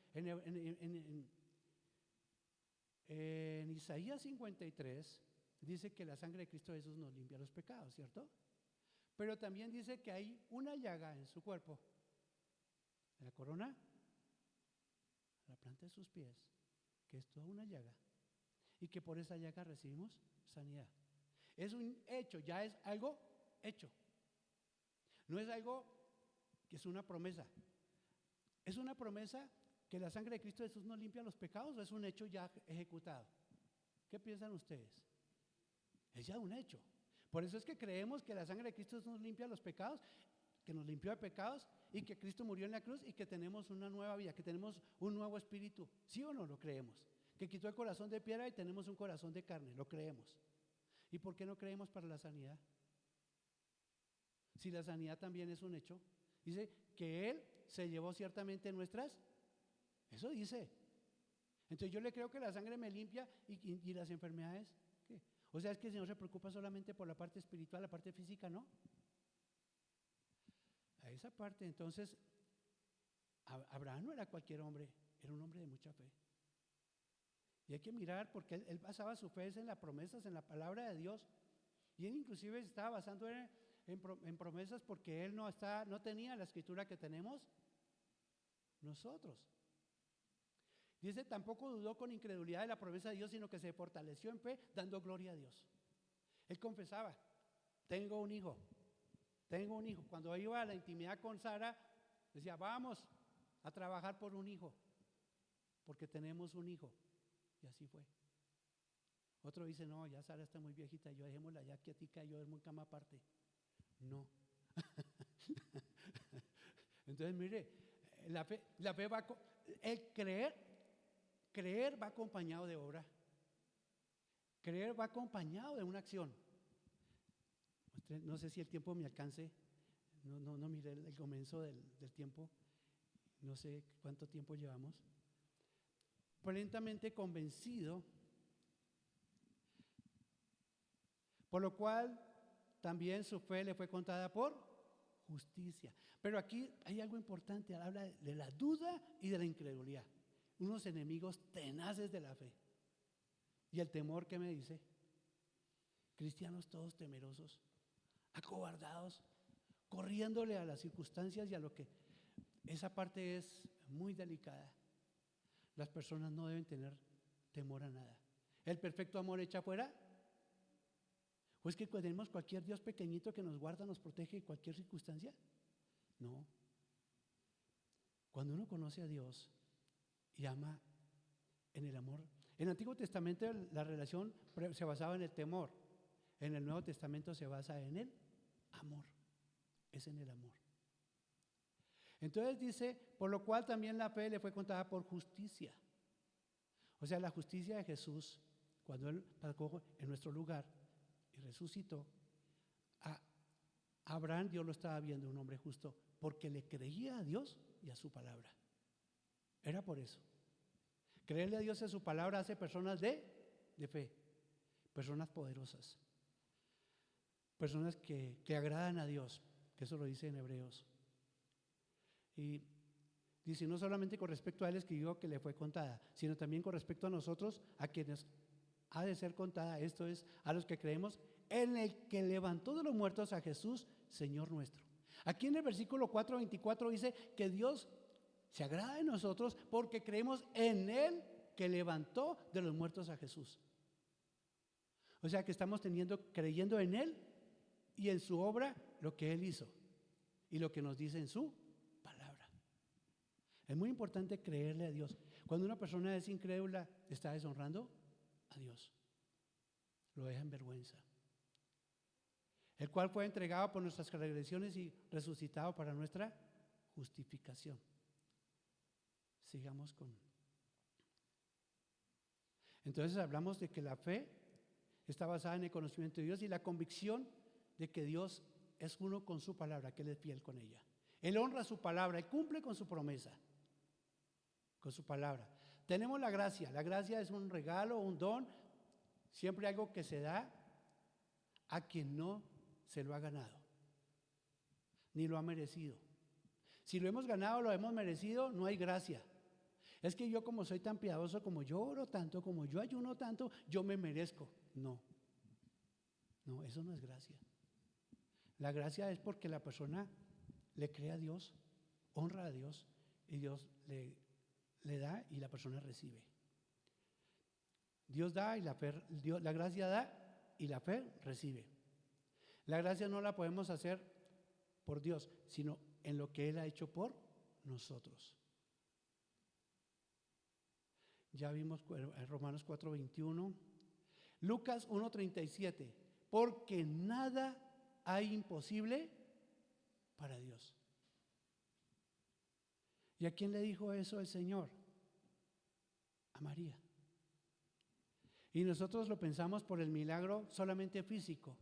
En Isaías 53 dice que la sangre de Cristo Jesús nos limpia los pecados, ¿cierto? Pero también dice que hay una llaga en su cuerpo, en la corona, a la planta de sus pies, que es toda una llaga, y que por esa llaga recibimos sanidad. Es un hecho, ya es algo hecho. No es algo que es una promesa. ¿Es una promesa que la sangre de Cristo Jesús nos limpia los pecados o es un hecho ya ejecutado? ¿Qué piensan ustedes? Es ya un hecho. Por eso es que creemos que la sangre de Cristo nos limpia los pecados, que nos limpió de pecados y que Cristo murió en la cruz y que tenemos una nueva vida, que tenemos un nuevo espíritu. ¿Sí o no lo creemos? Que quitó el corazón de piedra y tenemos un corazón de carne, lo creemos. ¿Y por qué no creemos para la sanidad? Si la sanidad también es un hecho. Dice que Él se llevó ciertamente nuestras, eso dice. Entonces yo le creo que la sangre me limpia y las enfermedades, ¿qué? O sea, es que el Señor se preocupa solamente por la parte espiritual, la parte física, ¿no? A esa parte, entonces, Abraham no era cualquier hombre, era un hombre de mucha fe. Y hay que mirar porque él basaba su fe en las promesas, en la palabra de Dios. Y él inclusive estaba basando en promesas porque él no tenía la escritura que tenemos nosotros. Dice, tampoco dudó con incredulidad de la promesa de Dios, sino que se fortaleció en fe, dando gloria a Dios. Él confesaba, tengo un hijo. Cuando iba a la intimidad con Sara, decía, vamos a trabajar por un hijo, porque tenemos un hijo. Y así fue. Otro dice, no, ya Sara está muy viejita, yo dejémosla ya quietica, yo duermo en cama aparte. No. Entonces, mire, la fe va, el creer va acompañado de obra. Creer va acompañado de una acción. No sé si el tiempo me alcance, no miré el comienzo del tiempo, no sé cuánto tiempo llevamos. Plenamente convencido, por lo cual también su fe le fue contada por justicia. Pero aquí hay algo importante, habla de la duda y de la incredulidad, unos enemigos tenaces de la fe. Y el temor, ¿qué me dice? Cristianos todos temerosos, acobardados, corriéndole a las circunstancias y a lo que… Esa parte es muy delicada. Las personas no deben tener temor a nada. ¿El perfecto amor echa fuera? ¿O es que tenemos cualquier Dios pequeñito que nos guarda, nos protege en cualquier circunstancia? No. Cuando uno conoce a Dios y ama en el amor. En el Antiguo Testamento la relación se basaba en el temor. En el Nuevo Testamento se basa en el amor. Es en el amor. Entonces dice, por lo cual también la fe le fue contada por justicia. O sea, la justicia de Jesús, cuando Él pagó en nuestro lugar y resucitó, Abraham, Dios lo estaba viendo un hombre justo porque le creía a Dios y a su palabra. Era por eso. Creerle a Dios y a su palabra hace personas de fe, personas poderosas, personas que agradan a Dios, que eso lo dice en Hebreos. Y dice, no solamente con respecto a él escribió que le fue contada, sino también con respecto a nosotros, a quienes ha de ser contada, esto es, a los que creemos en el que levantó de los muertos a Jesús, Señor nuestro. Aquí en el versículo 4:24 dice que Dios se agrada de nosotros porque creemos en Él que levantó de los muertos a Jesús. O sea que estamos creyendo en Él y en su obra, lo que Él hizo y lo que nos dice en su palabra. Es muy importante creerle a Dios. Cuando una persona es incrédula, está deshonrando a Dios, lo deja en vergüenza. El cual fue entregado por nuestras transgresiones y resucitado para nuestra justificación. Sigamos con. Entonces hablamos de que la fe está basada en el conocimiento de Dios y la convicción de que Dios es uno con su palabra, que Él es fiel con ella. Él honra su palabra, Él cumple con su promesa, con su palabra. Tenemos la gracia es un regalo, un don, siempre algo que se da a quien no se lo ha ganado, ni lo ha merecido. Si lo hemos ganado, lo hemos merecido, no hay gracia. Es que yo como soy tan piadoso, como yo oro tanto, como yo ayuno tanto, yo me merezco. No, eso no es gracia. La gracia es porque la persona le cree a Dios, honra a Dios y Dios le da y la persona recibe. Dios da y la gracia da y la fe recibe. La gracia no la podemos hacer por Dios, sino en lo que Él ha hecho por nosotros. Ya vimos en Romanos 4:21, Lucas 1:37, porque nada hay imposible para Dios. ¿Y a quién le dijo eso el Señor? A María. Y nosotros lo pensamos por el milagro solamente físico,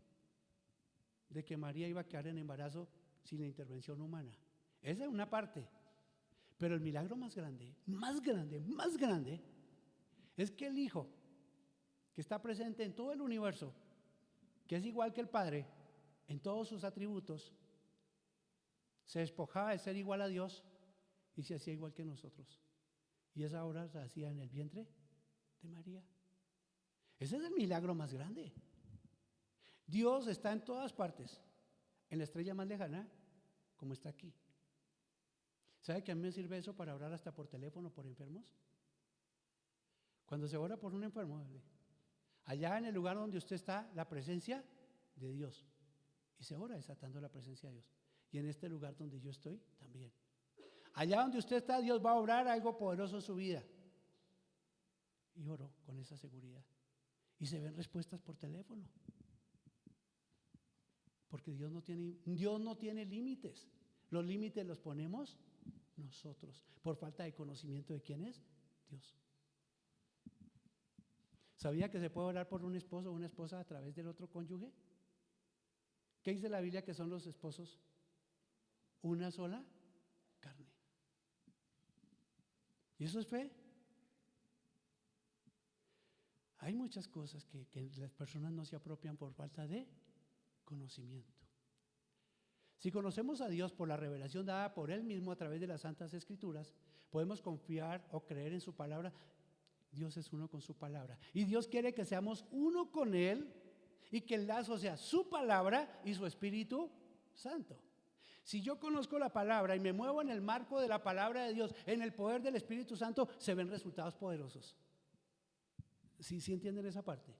de que María iba a quedar en embarazo sin la intervención humana. Esa es una parte. Pero el milagro más grande, es que el Hijo, que está presente en todo el universo, que es igual que el Padre en todos sus atributos, se despojaba de ser igual a Dios y se hacía igual que nosotros. Y esa obra se hacía en el vientre de María. Ese es el milagro más grande. Dios está en todas partes, en la estrella más lejana, como está aquí. ¿Sabe que a mí me sirve eso para orar hasta por teléfono por enfermos? Cuando se ora por un enfermo, allá en el lugar donde usted está, la presencia de Dios. Y se ora desatando la presencia de Dios. Y en este lugar donde yo estoy, también. Allá donde usted está, Dios va a obrar algo poderoso en su vida. Y oro con esa seguridad. Y se ven respuestas por teléfono. Porque Dios no tiene límites. Los límites los ponemos nosotros por falta de conocimiento de quién es Dios. ¿Sabía que se puede orar por un esposo o una esposa a través del otro cónyuge? ¿Qué dice la Biblia que son los esposos? Una sola carne. ¿Y eso es fe? Hay muchas cosas que las personas no se apropian por falta de conocimiento. Si conocemos a Dios por la revelación dada por Él mismo a través de las Santas Escrituras, podemos confiar o creer en su palabra. Dios es uno con su palabra. Y Dios quiere que seamos uno con Él y que el lazo sea su palabra y su Espíritu Santo. Si yo conozco la palabra y me muevo en el marco de la palabra de Dios, en el poder del Espíritu Santo, se ven resultados poderosos. ¿Sí entienden esa parte?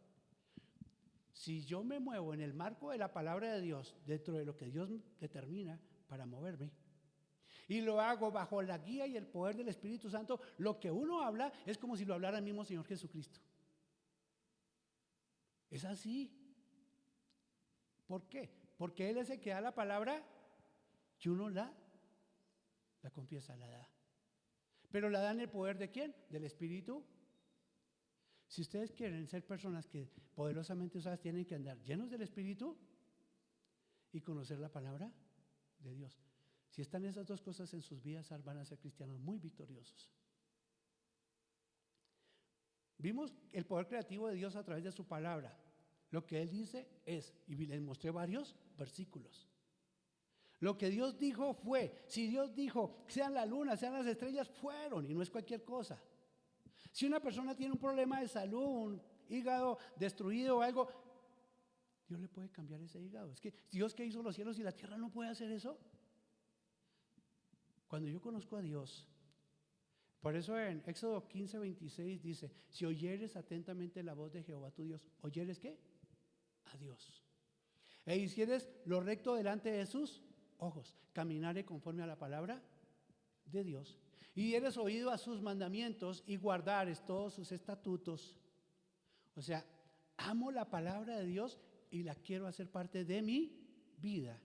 Si yo me muevo en el marco de la palabra de Dios, dentro de lo que Dios determina para moverme, y lo hago bajo la guía y el poder del Espíritu Santo, lo que uno habla es como si lo hablara el mismo Señor Jesucristo. Es así. ¿Por qué? Porque Él es el que da la palabra y uno la confiesa, la da. Pero la da en el poder ¿de quién? Del Espíritu. Si ustedes quieren ser personas que poderosamente usadas, tienen que andar llenos del Espíritu y conocer la palabra de Dios. Si están esas dos cosas en sus vidas, van a ser cristianos muy victoriosos. Vimos el poder creativo de Dios a través de su palabra. Lo que Él dice es, y les mostré varios versículos. Lo que Dios dijo fue. Si Dios dijo, sean la luna, sean las estrellas, fueron, y no es cualquier cosa. Si una persona tiene un problema de salud, un hígado destruido o algo, Dios le puede cambiar ese hígado. Es que Dios, que hizo los cielos y la tierra, no puede hacer eso. Cuando yo conozco a Dios, por eso en Éxodo 15:26 dice: si oyeres atentamente la voz de Jehová tu Dios, ¿oyeres qué? A Dios. E hicieres lo recto delante de sus ojos, caminaré conforme a la palabra de Dios, y dieres oído a sus mandamientos y guardares todos sus estatutos. O sea, amo la palabra de Dios y la quiero hacer parte de mi vida.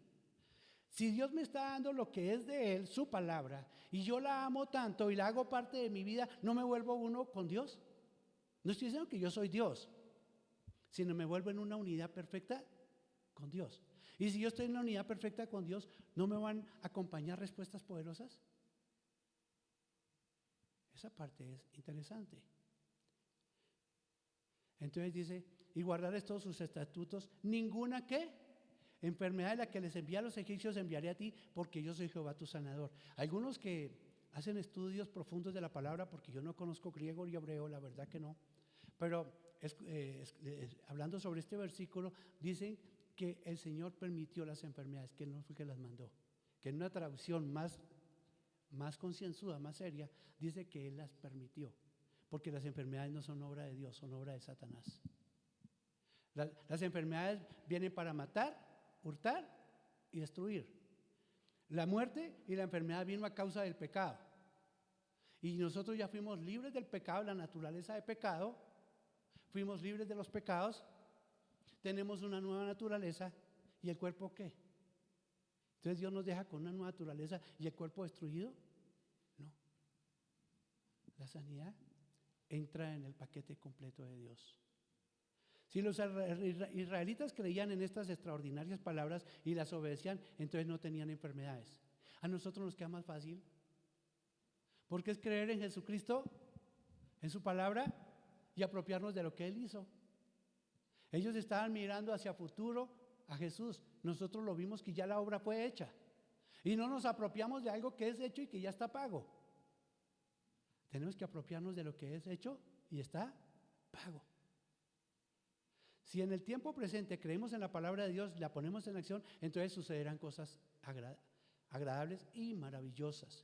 Si Dios me está dando lo que es de Él, su palabra, y yo la amo tanto y la hago parte de mi vida, ¿no me vuelvo uno con Dios? No estoy diciendo que yo soy Dios, sino me vuelvo en una unidad perfecta con Dios. Y si yo estoy en una unidad perfecta con Dios, ¿no me van a acompañar respuestas poderosas? Esa parte es interesante. Entonces dice: y guardaréis todos sus estatutos, ninguna ¿qué? Enfermedad de la que les envié a los egipcios enviaré a ti, porque yo soy Jehová tu sanador. Algunos que hacen estudios profundos de la palabra, porque yo no conozco griego y hebreo, la verdad que no, pero hablando sobre este versículo, dicen que el Señor permitió las enfermedades, que Él no fue que las mandó. Que en una traducción más concienzuda, más seria, dice que Él las permitió, porque las enfermedades no son obra de Dios, son obra de Satanás. Las enfermedades vienen para matar, hurtar y destruir. La muerte y la enfermedad vino a causa del pecado, y nosotros ya fuimos libres del pecado, la naturaleza de pecado, fuimos libres de los pecados, tenemos una nueva naturaleza. ¿Y el cuerpo qué? Entonces Dios nos deja con una nueva naturaleza y el cuerpo destruido. No, la sanidad entra en el paquete completo de Dios. Si los israelitas creían en estas extraordinarias palabras y las obedecían, entonces no tenían enfermedades. A nosotros nos queda más fácil, porque es creer en Jesucristo, en su palabra, y apropiarnos de lo que Él hizo. Ellos estaban mirando hacia futuro a Jesús. Nosotros lo vimos que ya la obra fue hecha, y no nos apropiamos de algo que es hecho y que ya está pago. Tenemos que apropiarnos de lo que es hecho y está pago. Si en el tiempo presente creemos en la palabra de Dios, la ponemos en acción, entonces sucederán cosas agradables y maravillosas.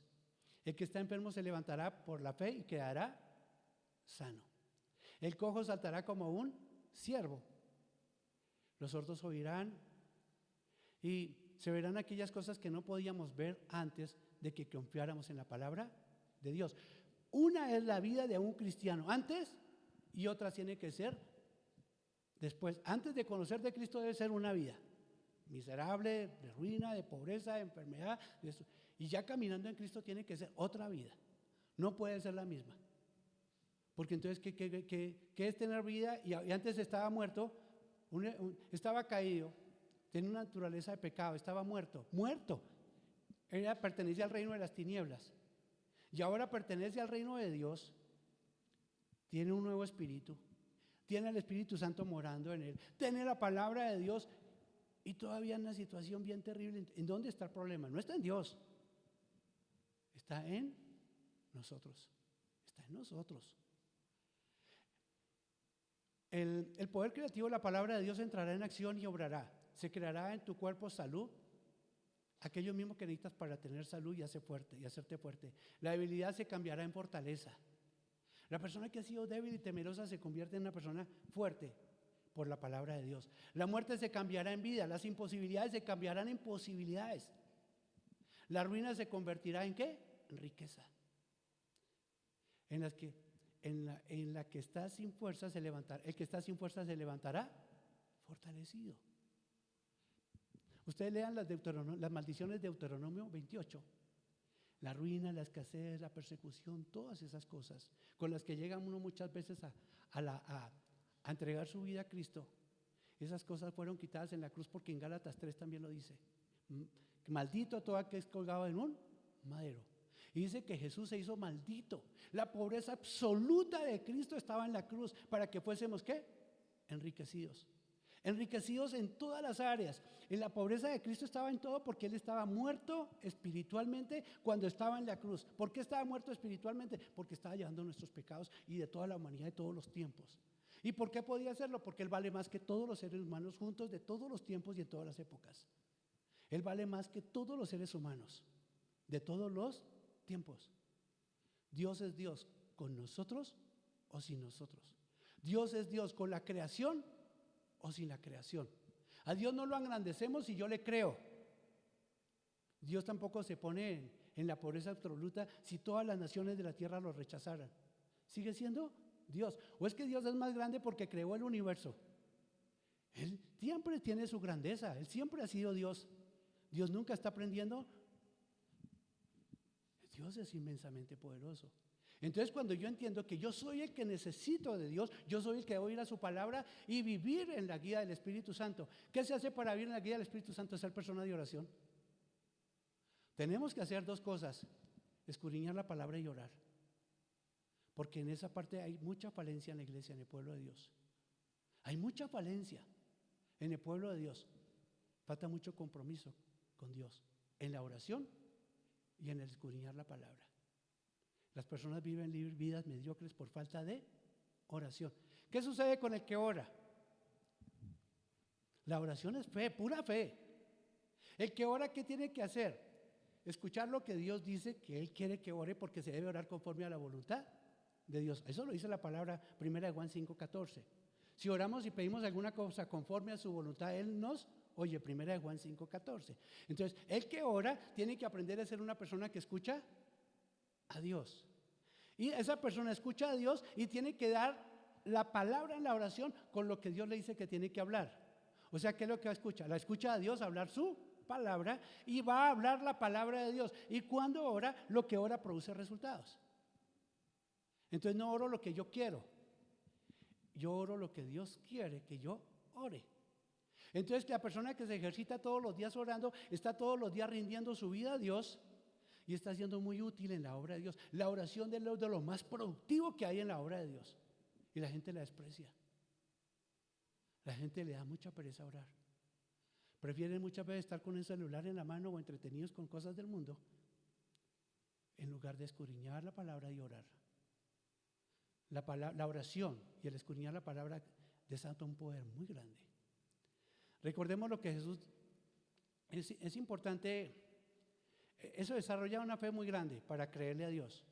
El que está enfermo se levantará por la fe y quedará sano. El cojo saltará como un ciervo. Los sordos oirán y se verán aquellas cosas que no podíamos ver antes de que confiáramos en la palabra de Dios. Una es la vida de un cristiano antes, y otra tiene que ser después. Antes de conocer de Cristo debe ser una vida miserable, de ruina, de pobreza, de enfermedad, de eso. Y ya caminando en Cristo tiene que ser otra vida. No puede ser la misma. Porque entonces, ¿qué es tener vida? Y antes estaba muerto, estaba caído, tenía una naturaleza de pecado, estaba muerto. Pertenecía al reino de las tinieblas. Y ahora pertenece al reino de Dios. Tiene un nuevo espíritu. Tiene el Espíritu Santo morando en él. Tiene la palabra de Dios. Y todavía en una situación bien terrible. ¿En dónde está el problema? No está en Dios. Está en nosotros. Está en nosotros. El poder creativo de la palabra de Dios entrará en acción y obrará. Se creará en tu cuerpo salud, aquello mismo que necesitas para tener salud y hacerte fuerte. La debilidad se cambiará en fortaleza. La persona que ha sido débil y temerosa se convierte en una persona fuerte por la palabra de Dios. La muerte se cambiará en vida, las imposibilidades se cambiarán en posibilidades. La ruina se convertirá ¿en qué? En riqueza. En la que está sin fuerza se levantará. El que está sin fuerza se levantará fortalecido. Ustedes lean las maldiciones de Deuteronomio 28. La ruina, la escasez, la persecución, todas esas cosas con las que llega uno muchas veces a entregar su vida a Cristo. Esas cosas fueron quitadas en la cruz porque en Gálatas 3 también lo dice. Maldito todo aquel que es colgado en un madero. Y dice que Jesús se hizo maldito. La pobreza absoluta de Cristo estaba en la cruz para que fuésemos ¿qué? Enriquecidos. Enriquecidos en todas las áreas. En la pobreza de Cristo estaba en todo porque Él estaba muerto espiritualmente cuando estaba en la cruz. ¿Por qué estaba muerto espiritualmente? Porque estaba llevando nuestros pecados y de toda la humanidad de todos los tiempos. ¿Y por qué podía hacerlo? Porque Él vale más que todos los seres humanos juntos de todos los tiempos y en todas las épocas. Él vale más que todos los seres humanos de todos los tiempos. Dios es Dios con nosotros o sin nosotros. Dios es Dios con la creación o sin la creación. A Dios no lo engrandecemos si yo le creo. Dios tampoco se pone en la pobreza absoluta si todas las naciones de la tierra lo rechazaran. Sigue siendo Dios. ¿O es que Dios es más grande porque creó el universo? Él siempre tiene su grandeza. Él siempre ha sido Dios. Dios nunca está aprendiendo. Dios es inmensamente poderoso. Entonces, cuando yo entiendo que yo soy el que necesito de Dios, yo soy el que debo ir a su palabra y vivir en la guía del Espíritu Santo. ¿Qué se hace para vivir en la guía del Espíritu Santo? Ser persona de oración. Tenemos que hacer dos cosas: escudriñar la palabra y orar. Porque en esa parte hay mucha falencia en la iglesia, en el pueblo de Dios. Hay mucha falencia en el pueblo de Dios. Falta mucho compromiso con Dios en la oración y en el escudriñar la palabra. Las personas viven vidas mediocres por falta de oración. ¿Qué sucede con el que ora? La oración es fe, pura fe. El que ora, ¿qué tiene que hacer? Escuchar lo que Dios dice que Él quiere que ore, porque se debe orar conforme a la voluntad de Dios. Eso lo dice la palabra 1 Juan 5:14. Si oramos y pedimos alguna cosa conforme a su voluntad, Él nos oye. 1 Juan 5:14. Entonces, el que ora tiene que aprender a ser una persona que escucha a Dios. Y esa persona escucha a Dios y tiene que dar la palabra en la oración con lo que Dios le dice que tiene que hablar. O sea, ¿qué es lo que escucha? La escucha a Dios hablar su palabra y va a hablar la palabra de Dios. Y cuando ora, lo que ora produce resultados. Entonces no oro lo que yo quiero, yo oro lo que Dios quiere que yo ore. Entonces la persona que se ejercita todos los días orando, está todos los días rindiendo su vida a Dios y está siendo muy útil en la obra de Dios. La oración es de lo más productivo que hay en la obra de Dios, y la gente la desprecia. La gente le da mucha pereza orar. Prefieren muchas veces estar con el celular en la mano o entretenidos con cosas del mundo en lugar de escudriñar la palabra y orar. La oración y el escudriñar la palabra desata un poder muy grande. Recordemos lo que Jesús, es importante, eso desarrolla una fe muy grande para creerle a Dios.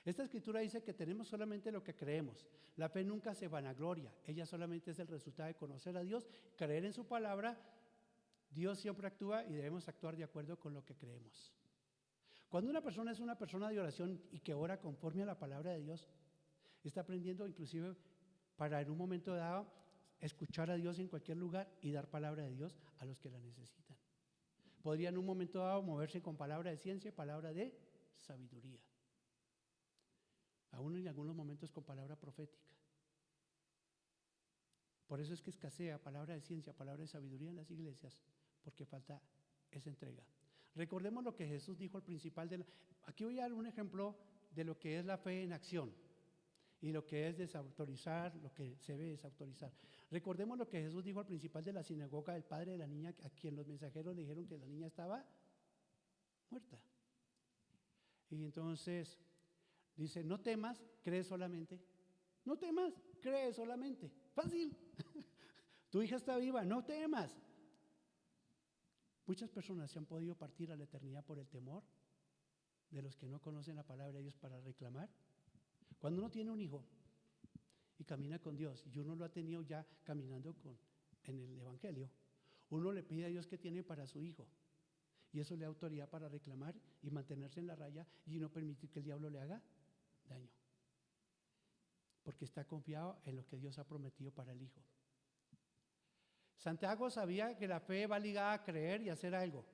Esta escritura dice que tenemos solamente lo que creemos. La fe nunca se vanagloria, ella solamente es el resultado de conocer a Dios, creer en su palabra. Dios siempre actúa y debemos actuar de acuerdo con lo que creemos. Cuando una persona es una persona de oración y que ora conforme a la palabra de Dios, está aprendiendo inclusive para en un momento dado escuchar a Dios en cualquier lugar y dar palabra de Dios a los que la necesitan. Podría en un momento dado moverse con palabra de ciencia y palabra de sabiduría. Aún en algunos momentos con palabra profética. Por eso es que escasea palabra de ciencia, palabra de sabiduría en las iglesias, porque falta esa entrega. Recordemos lo que Jesús dijo al principal de aquí voy a dar un ejemplo de lo que es la fe en acción y lo que es desautorizar, lo que se ve desautorizar. Recordemos lo que Jesús dijo al principal de la sinagoga, el padre de la niña, a quien los mensajeros le dijeron que la niña estaba muerta. Y entonces dice: no temas, cree solamente. No temas, cree solamente. Fácil. Tu hija está viva, no temas. Muchas personas se han podido partir a la eternidad por el temor de los que no conocen la palabra de Dios para reclamar. Cuando uno tiene un hijo y camina con Dios, y uno lo ha tenido ya caminando en el Evangelio, uno le pide a Dios que tiene para su hijo, y eso le da autoridad para reclamar y mantenerse en la raya y no permitir que el diablo le haga daño, porque está confiado en lo que Dios ha prometido para el hijo. Santiago sabía que la fe va ligada a creer y hacer algo,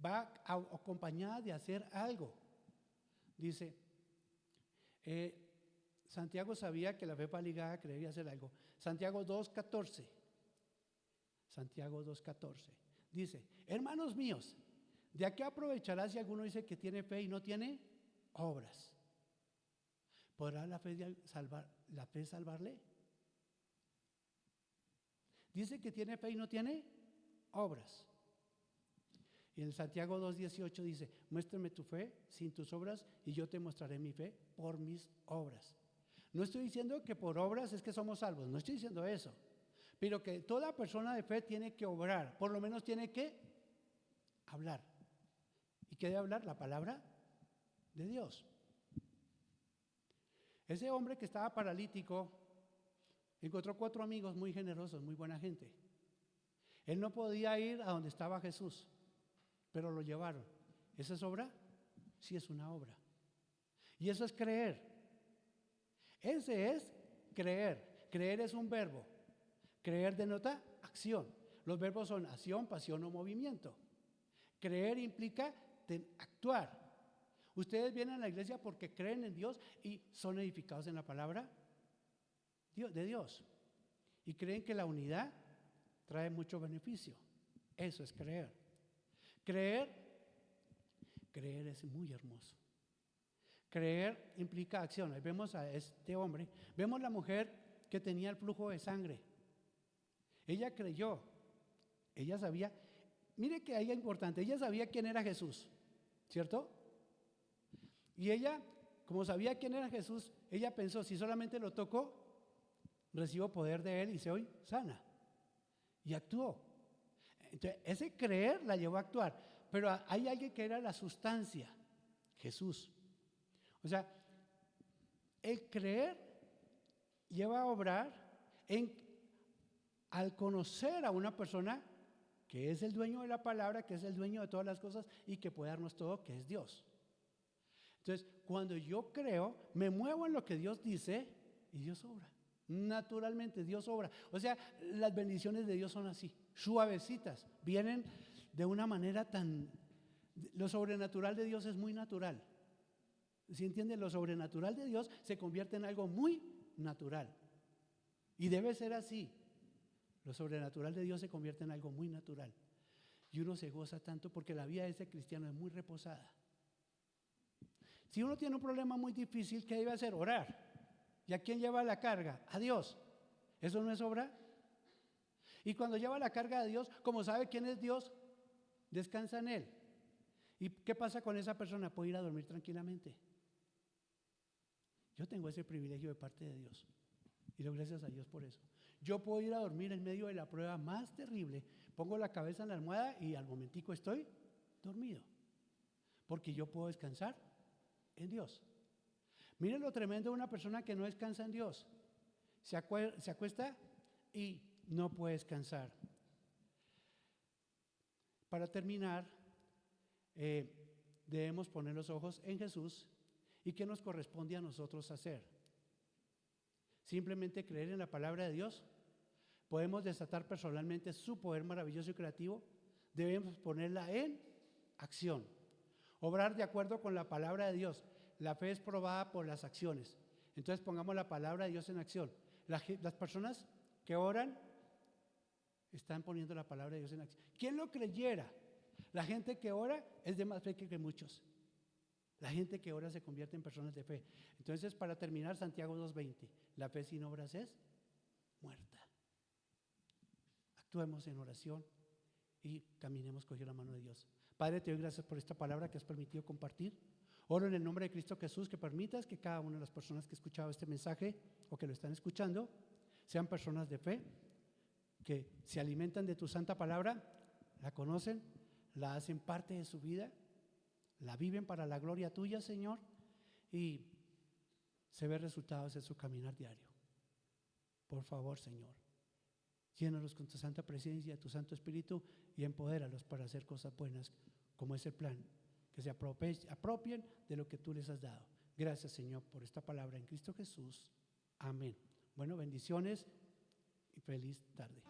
va acompañada de hacer algo. Dice Santiago sabía que la fe va ligada a creer y hacer algo. Santiago 2:14. Santiago 2:14. Dice: hermanos míos, ¿de qué aprovechará si alguno dice que tiene fe y no tiene obras? ¿Podrá la fe salvarle? Dice que tiene fe y no tiene obras. Y en Santiago 2:18 dice: muéstrame tu fe sin tus obras y yo te mostraré mi fe por mis obras. No estoy diciendo que por obras es que somos salvos, no estoy diciendo eso, pero que toda persona de fe tiene que obrar, por lo menos tiene que hablar. ¿Y qué debe hablar? La palabra de Dios. Ese hombre que estaba paralítico encontró 4 amigos muy generosos, muy buena gente. Él no podía ir a donde estaba Jesús, pero lo llevaron. ¿Esa es obra? Sí, es una obra. Y eso es creer. Ese es creer. Creer es un verbo. Creer denota acción. Los verbos son acción, pasión o movimiento. Creer implica actuar. Ustedes vienen a la iglesia porque creen en Dios y son edificados en la palabra de Dios. Y creen que la unidad trae mucho beneficio. Eso es creer. Creer es muy hermoso. Creer implica acción. Ahí vemos a este hombre, vemos la mujer que tenía el flujo de sangre. Ella creyó, ella sabía, mire que ahí es importante, ella sabía quién era Jesús, ¿cierto? Y ella, como sabía quién era Jesús, ella pensó: si solamente lo toco, recibo poder de él y soy sana. Y actuó. Entonces, ese creer la llevó a actuar. Pero hay alguien que era la sustancia, Jesús. O sea, el creer lleva a obrar al conocer a una persona que es el dueño de la palabra, que es el dueño de todas las cosas y que puede darnos todo, que es Dios. Entonces, cuando yo creo, me muevo en lo que Dios dice y Dios obra. Naturalmente Dios obra. O sea, las bendiciones de Dios son así, suavecitas, vienen de una manera lo sobrenatural de Dios es muy natural. ¿Sí entienden? Lo sobrenatural de Dios se convierte en algo muy natural. Y debe ser así. Lo sobrenatural de Dios se convierte en algo muy natural. Y uno se goza tanto porque la vida de ese cristiano es muy reposada. Si uno tiene un problema muy difícil, ¿qué debe hacer? Orar. ¿Y a quién lleva la carga? A Dios. ¿Eso no es obra? Y cuando lleva la carga a Dios, como sabe quién es Dios, descansa en Él. ¿Y qué pasa con esa persona? Puede ir a dormir tranquilamente. Yo tengo ese privilegio de parte de Dios y doy gracias a Dios por eso. Yo puedo ir a dormir en medio de la prueba más terrible, pongo la cabeza en la almohada y al momentico estoy dormido, porque yo puedo descansar en Dios. Miren lo tremendo de una persona que no descansa en Dios. Se acuesta y no puede descansar. Para terminar, debemos poner los ojos en Jesús. ¿Y qué nos corresponde a nosotros hacer? Simplemente creer en la palabra de Dios. Podemos desatar personalmente su poder maravilloso y creativo. Debemos ponerla en acción. Obrar de acuerdo con la palabra de Dios. La fe es probada por las acciones. Entonces pongamos la palabra de Dios en acción. Las personas que oran están poniendo la palabra de Dios en acción. ¿Quién lo creyera? La gente que ora es de más fe que muchos. La gente que ora se convierte en personas de fe. Entonces, para terminar, Santiago 2:20, la fe sin obras es muerta. Actuemos en oración y caminemos cogiendo la mano de Dios. Padre, te doy gracias por esta palabra que has permitido compartir. Oro en el nombre de Cristo Jesús que permitas que cada una de las personas que escuchaba este mensaje o que lo están escuchando sean personas de fe, que se alimentan de tu santa palabra, la conocen, la hacen parte de su vida, la viven para la gloria tuya, Señor, y se ven resultados en su caminar diario. Por favor, Señor, llénalos con tu santa presencia, tu Santo Espíritu y empodéralos para hacer cosas buenas, como es el plan, que se apropien de lo que tú les has dado. Gracias, Señor, por esta palabra en Cristo Jesús. Amén. Bueno, bendiciones y feliz tarde.